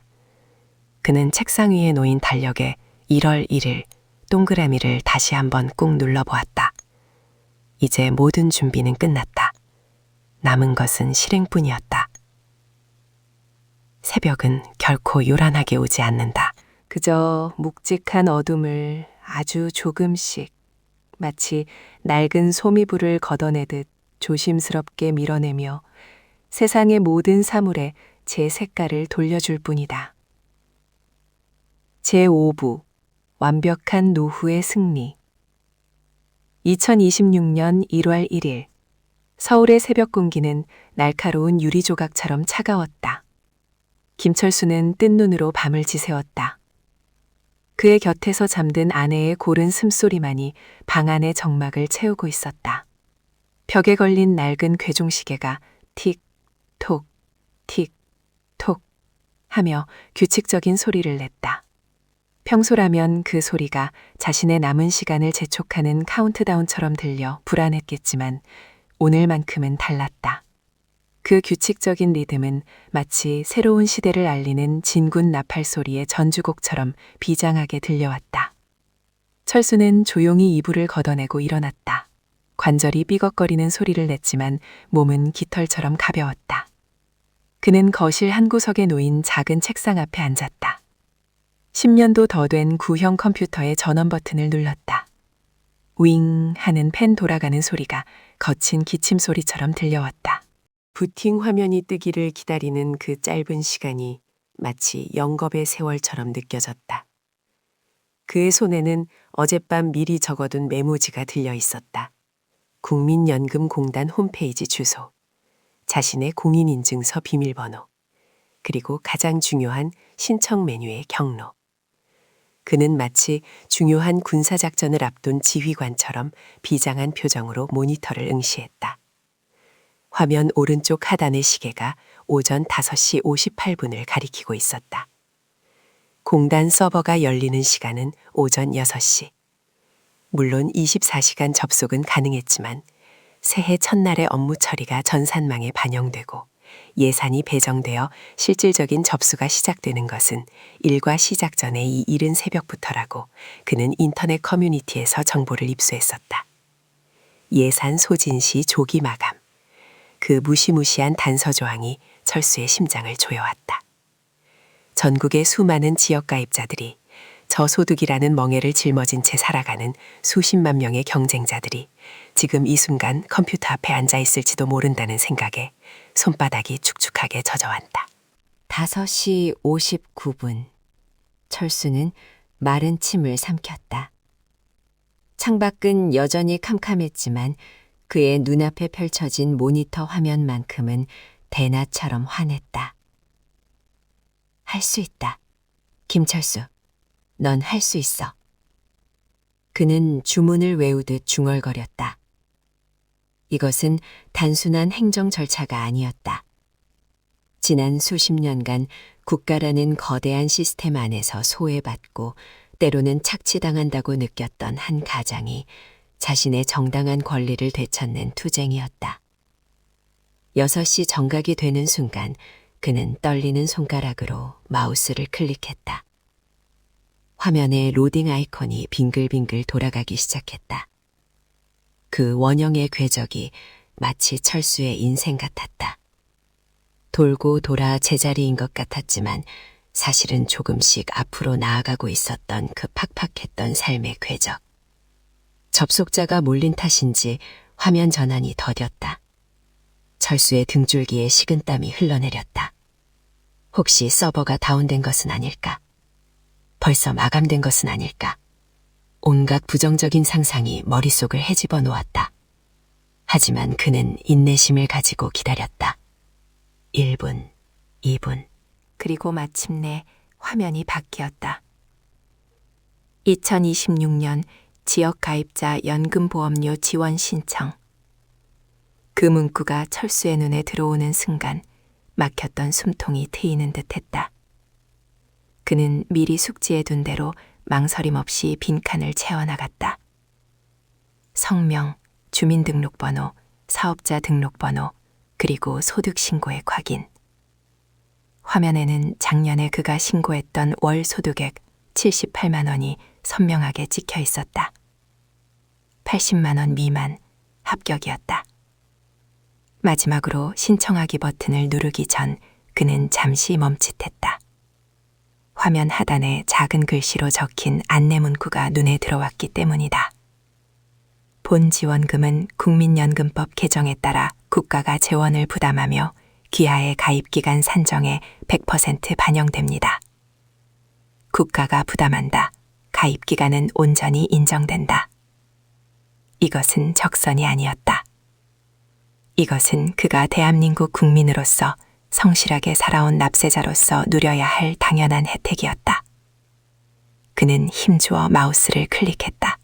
그는 책상 위에 놓인 달력에 1월 1일 동그라미를 다시 한번 꾹 눌러보았다. 이제 모든 준비는 끝났다. 남은 것은 실행뿐이었다. 새벽은 결코 요란하게 오지 않는다. 그저 묵직한 어둠을 아주 조금씩 마치 낡은 소미불을 걷어내듯 조심스럽게 밀어내며 세상의 모든 사물에 제 색깔을 돌려줄 뿐이다. 제5부 완벽한 노후의 승리. 2026년 1월 1일 서울의 새벽 공기는 날카로운 유리 조각처럼 차가웠다. 김철수는 뜬 눈으로 밤을 지새웠다. 그의 곁에서 잠든 아내의 고른 숨소리만이 방 안의 정막을 채우고 있었다. 벽에 걸린 낡은 괴종시계가 틱, 톡, 틱, 톡 하며 규칙적인 소리를 냈다. 평소라면 그 소리가 자신의 남은 시간을 재촉하는 카운트다운처럼 들려 불안했겠지만 오늘만큼은 달랐다. 그 규칙적인 리듬은 마치 새로운 시대를 알리는 진군 나팔 소리의 전주곡처럼 비장하게 들려왔다. 철수는 조용히 이불을 걷어내고 일어났다. 관절이 삐걱거리는 소리를 냈지만 몸은 깃털처럼 가벼웠다. 그는 거실 한 구석에 놓인 작은 책상 앞에 앉았다. 10년도 더 된 구형 컴퓨터의 전원 버튼을 눌렀다. 윙 하는 펜 돌아가는 소리가 거친 기침 소리처럼 들려왔다. 부팅 화면이 뜨기를 기다리는 그 짧은 시간이 마치 영겁의 세월처럼 느껴졌다. 그의 손에는 어젯밤 미리 적어둔 메모지가 들려 있었다. 국민연금공단 홈페이지 주소, 자신의 공인인증서 비밀번호, 그리고 가장 중요한 신청 메뉴의 경로. 그는 마치 중요한 군사작전을 앞둔 지휘관처럼 비장한 표정으로 모니터를 응시했다. 화면 오른쪽 하단의 시계가 오전 5시 58분을 가리키고 있었다. 공단 서버가 열리는 시간은 오전 6시. 물론 24시간 접속은 가능했지만 새해 첫날의 업무 처리가 전산망에 반영되고 예산이 배정되어 실질적인 접수가 시작되는 것은 일과 시작 전의 이 이른 새벽부터라고 그는 인터넷 커뮤니티에서 정보를 입수했었다. 예산 소진 시 조기 마감. 그 무시무시한 단서 조항이 철수의 심장을 조여왔다. 전국의 수많은 지역 가입자들이 저소득이라는 멍에를 짊어진 채 살아가는 수십만 명의 경쟁자들이 지금 이 순간 컴퓨터 앞에 앉아 있을지도 모른다는 생각에 손바닥이 축축하게 젖어왔다. 5시 59분. 철수는 마른 침을 삼켰다. 창밖은 여전히 캄캄했지만 그의 눈앞에 펼쳐진 모니터 화면만큼은 대낮처럼 환했다. 할 수 있다. 김철수, 넌 할 수 있어. 그는 주문을 외우듯 중얼거렸다. 이것은 단순한 행정 절차가 아니었다. 지난 수십 년간 국가라는 거대한 시스템 안에서 소외받고 때로는 착취당한다고 느꼈던 한 가장이 자신의 정당한 권리를 되찾는 투쟁이었다. 6시 정각이 되는 순간 그는 떨리는 손가락으로 마우스를 클릭했다. 화면에 로딩 아이콘이 빙글빙글 돌아가기 시작했다. 그 원형의 궤적이 마치 철수의 인생 같았다. 돌고 돌아 제자리인 것 같았지만 사실은 조금씩 앞으로 나아가고 있었던 그 팍팍했던 삶의 궤적. 접속자가 몰린 탓인지 화면 전환이 더뎠다. 철수의 등줄기에 식은땀이 흘러내렸다. 혹시 서버가 다운된 것은 아닐까? 벌써 마감된 것은 아닐까. 온갖 부정적인 상상이 머릿속을 헤집어 놓았다. 하지만 그는 인내심을 가지고 기다렸다. 1분, 2분. 그리고 마침내 화면이 바뀌었다. 2026년 지역가입자 연금보험료 지원 신청. 그 문구가 철수의 눈에 들어오는 순간 막혔던 숨통이 트이는 듯했다. 그는 미리 숙지해둔 대로 망설임 없이 빈칸을 채워나갔다. 성명, 주민등록번호, 사업자 등록번호, 그리고 소득신고액 확인. 화면에는 작년에 그가 신고했던 월 소득액 78만 원이 선명하게 찍혀 있었다. 80만 원 미만 합격이었다. 마지막으로 신청하기 버튼을 누르기 전 그는 잠시 멈칫했다. 화면 하단에 작은 글씨로 적힌 안내 문구가 눈에 들어왔기 때문이다. 본 지원금은 국민연금법 개정에 따라 국가가 재원을 부담하며 귀하의 가입기간 산정에 100% 반영됩니다. 국가가 부담한다. 가입기간은 온전히 인정된다. 이것은 적선이 아니었다. 이것은 그가 대한민국 국민으로서 성실하게 살아온 납세자로서 누려야 할 당연한 혜택이었다. 그는 힘주어 마우스를 클릭했다.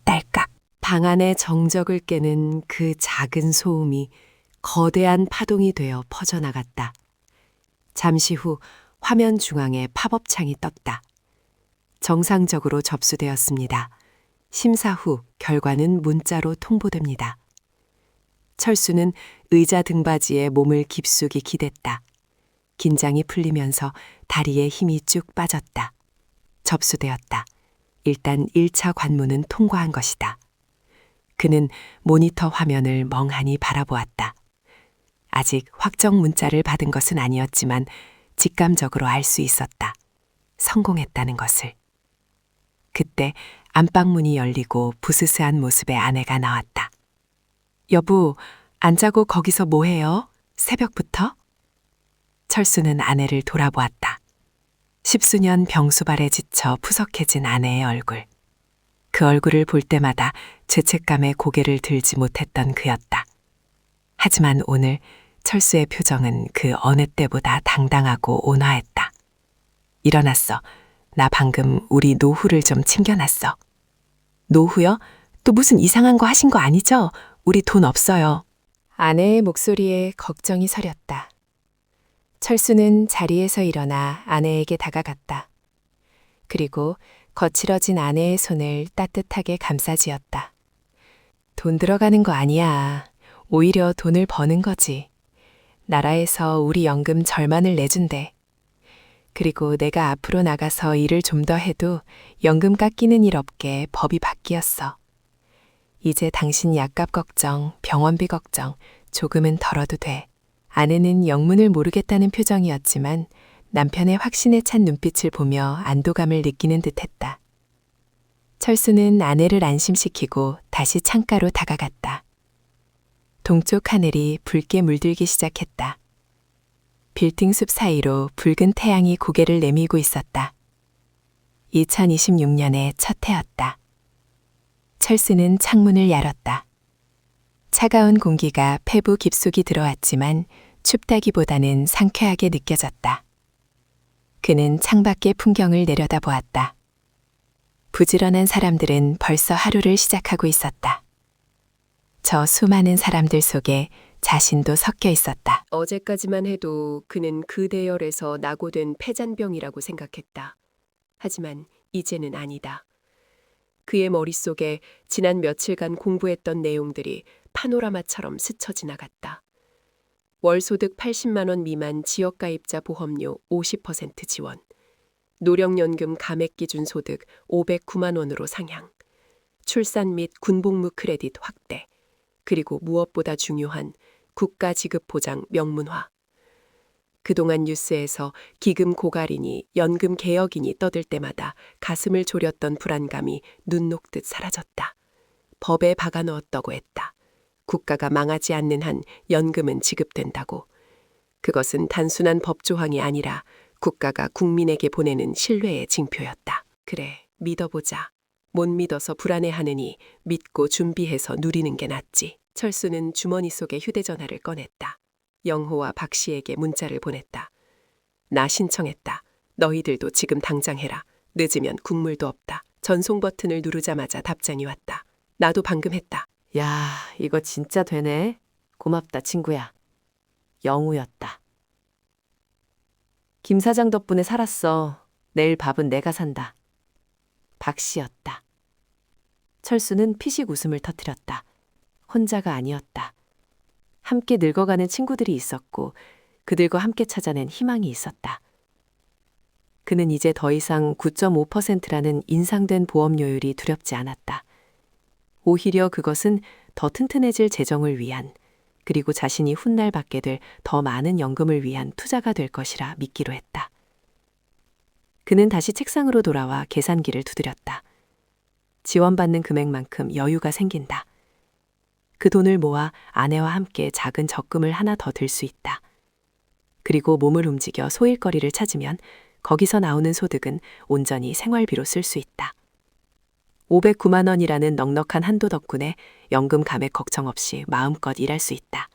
딸깍. 방 안의 정적을 깨는 그 작은 소음이 거대한 파동이 되어 퍼져나갔다. 잠시 후 화면 중앙에 팝업 창이 떴다. 정상적으로 접수되었습니다. 심사 후 결과는 문자로 통보됩니다. 철수는 의자 등받이에 몸을 깊숙이 기댔다. 긴장이 풀리면서 다리에 힘이 쭉 빠졌다. 접수되었다. 일단 1차 관문은 통과한 것이다. 그는 모니터 화면을 멍하니 바라보았다. 아직 확정 문자를 받은 것은 아니었지만 직감적으로 알 수 있었다. 성공했다는 것을. 그때 안방문이 열리고 부스스한 모습의 아내가 나왔다. 여보, 안 자고 거기서 뭐 해요? 새벽부터? 철수는 아내를 돌아보았다. 10수년 병수발에 지쳐 푸석해진 아내의 얼굴. 그 얼굴을 볼 때마다 죄책감에 고개를 들지 못했던 그였다. 하지만 오늘 철수의 표정은 그 어느 때보다 당당하고 온화했다. 일어났어. 나 방금 우리 노후를 좀 챙겨놨어. 노후요? 또 무슨 이상한 거 하신 거 아니죠? 우리 돈 없어요. 아내의 목소리에 걱정이 서렸다. 철수는 자리에서 일어나 아내에게 다가갔다. 그리고 거칠어진 아내의 손을 따뜻하게 감싸지었다. 돈 들어가는 거 아니야. 오히려 돈을 버는 거지. 나라에서 우리 연금 절반을 내준대. 그리고 내가 앞으로 나가서 일을 좀 더 해도 연금 깎이는 일 없게 법이 바뀌었어. 이제 당신 약값 걱정, 병원비 걱정 조금은 덜어도 돼. 아내는 영문을 모르겠다는 표정이었지만 남편의 확신에 찬 눈빛을 보며 안도감을 느끼는 듯했다. 철수는 아내를 안심시키고 다시 창가로 다가갔다. 동쪽 하늘이 붉게 물들기 시작했다. 빌딩 숲 사이로 붉은 태양이 고개를 내밀고 있었다. 2026년의 첫 해였다. 철수는 창문을 열었다. 차가운 공기가 폐부 깊숙이 들어왔지만 춥다기보다는 상쾌하게 느껴졌다. 그는 창밖의 풍경을 내려다보았다. 부지런한 사람들은 벌써 하루를 시작하고 있었다. 저 수많은 사람들 속에 자신도 섞여 있었다. 어제까지만 해도 그는 그 대열에서 낙오된 폐잔병이라고 생각했다. 하지만 이제는 아니다. 그의 머릿속에 지난 며칠간 공부했던 내용들이 파노라마처럼 스쳐 지나갔다. 월소득 80만 원 미만 지역가입자 보험료 50% 지원, 노령연금 감액기준 소득 509만 원으로 상향, 출산 및 군복무 크레딧 확대, 그리고 무엇보다 중요한 국가지급보장 명문화. 그동안 뉴스에서 기금 고갈이니 연금 개혁이니 떠들 때마다 가슴을 졸였던 불안감이 눈 녹듯 사라졌다. 법에 박아넣었다고 했다. 국가가 망하지 않는 한 연금은 지급된다고. 그것은 단순한 법 조항이 아니라 국가가 국민에게 보내는 신뢰의 징표였다. 그래, 믿어보자. 못 믿어서 불안해하느니 믿고 준비해서 누리는 게 낫지. 철수는 주머니 속에 휴대전화를 꺼냈다. 영호와 박 씨에게 문자를 보냈다. 나 신청했다. 너희들도 지금 당장 해라. 늦으면 국물도 없다. 전송 버튼을 누르자마자 답장이 왔다. 나도 방금 했다. 야, 이거 진짜 되네. 고맙다, 친구야. 영우였다. 김 사장 덕분에 살았어. 내일 밥은 내가 산다. 박 씨였다. 철수는 피식 웃음을 터뜨렸다. 혼자가 아니었다. 함께 늙어가는 친구들이 있었고 그들과 함께 찾아낸 희망이 있었다. 그는 이제 더 이상 9.5%라는 인상된 보험료율이 두렵지 않았다. 오히려 그것은 더 튼튼해질 재정을 위한 그리고 자신이 훗날 받게 될 더 많은 연금을 위한 투자가 될 것이라 믿기로 했다. 그는 다시 책상으로 돌아와 계산기를 두드렸다. 지원받는 금액만큼 여유가 생긴다. 그 돈을 모아 아내와 함께 작은 적금을 하나 더 들 수 있다. 그리고 몸을 움직여 소일거리를 찾으면 거기서 나오는 소득은 온전히 생활비로 쓸 수 있다. 509만 원이라는 넉넉한 한도 덕분에 연금 감액 걱정 없이 마음껏 일할 수 있다.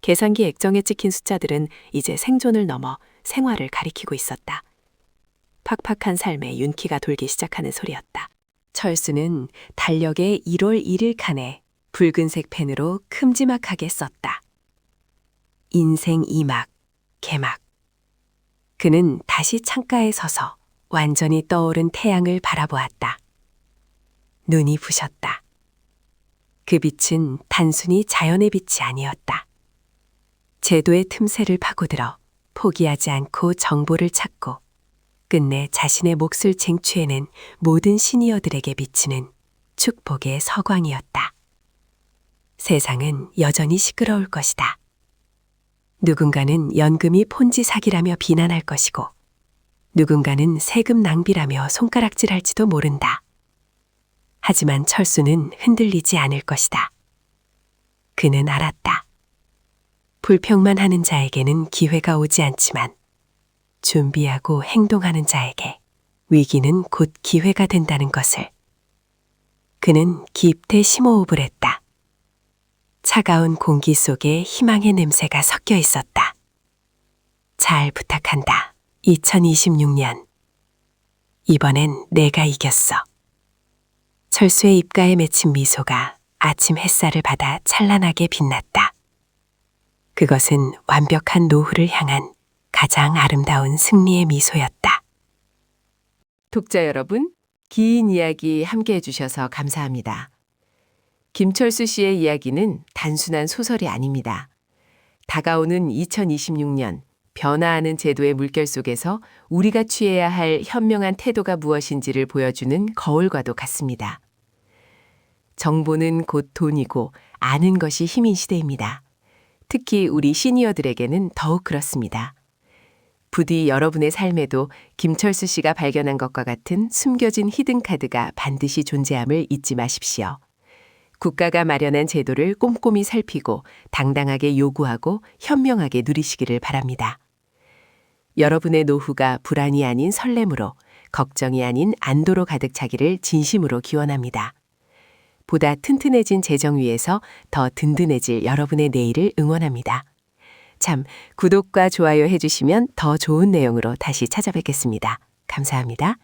계산기 액정에 찍힌 숫자들은 이제 생존을 넘어 생활을 가리키고 있었다. 팍팍한 삶에 윤기가 돌기 시작하는 소리였다. 철수는 달력에 1월 1일 칸에 붉은색 펜으로 큼지막하게 썼다. 인생 2막, 개막. 그는 다시 창가에 서서 완전히 떠오른 태양을 바라보았다. 눈이 부셨다. 그 빛은 단순히 자연의 빛이 아니었다. 제도의 틈새를 파고들어 포기하지 않고 정보를 찾고 끝내 자신의 몫을 쟁취해낸 모든 시니어들에게 비치는 축복의 서광이었다. 세상은 여전히 시끄러울 것이다. 누군가는 연금이 폰지 사기라며 비난할 것이고 누군가는 세금 낭비라며 손가락질할지도 모른다. 하지만 철수는 흔들리지 않을 것이다. 그는 알았다. 불평만 하는 자에게는 기회가 오지 않지만 준비하고 행동하는 자에게 위기는 곧 기회가 된다는 것을. 그는 깊게 심호흡을 했다. 차가운 공기 속에 희망의 냄새가 섞여 있었다. 잘 부탁한다. 2026년. 이번엔 내가 이겼어. 철수의 입가에 맺힌 미소가 아침 햇살을 받아 찬란하게 빛났다. 그것은 완벽한 노후를 향한 가장 아름다운 승리의 미소였다. 독자 여러분, 긴 이야기 함께 해주셔서 감사합니다. 김철수 씨의 이야기는 단순한 소설이 아닙니다. 다가오는 2026년, 변화하는 제도의 물결 속에서 우리가 취해야 할 현명한 태도가 무엇인지를 보여주는 거울과도 같습니다. 정보는 곧 돈이고 아는 것이 힘인 시대입니다. 특히 우리 시니어들에게는 더욱 그렇습니다. 부디 여러분의 삶에도 김철수 씨가 발견한 것과 같은 숨겨진 히든카드가 반드시 존재함을 잊지 마십시오. 국가가 마련한 제도를 꼼꼼히 살피고 당당하게 요구하고 현명하게 누리시기를 바랍니다. 여러분의 노후가 불안이 아닌 설렘으로, 걱정이 아닌 안도로 가득 차기를 진심으로 기원합니다. 보다 튼튼해진 재정 위에서 더 든든해질 여러분의 내일을 응원합니다. 참, 구독과 좋아요 해주시면 더 좋은 내용으로 다시 찾아뵙겠습니다. 감사합니다.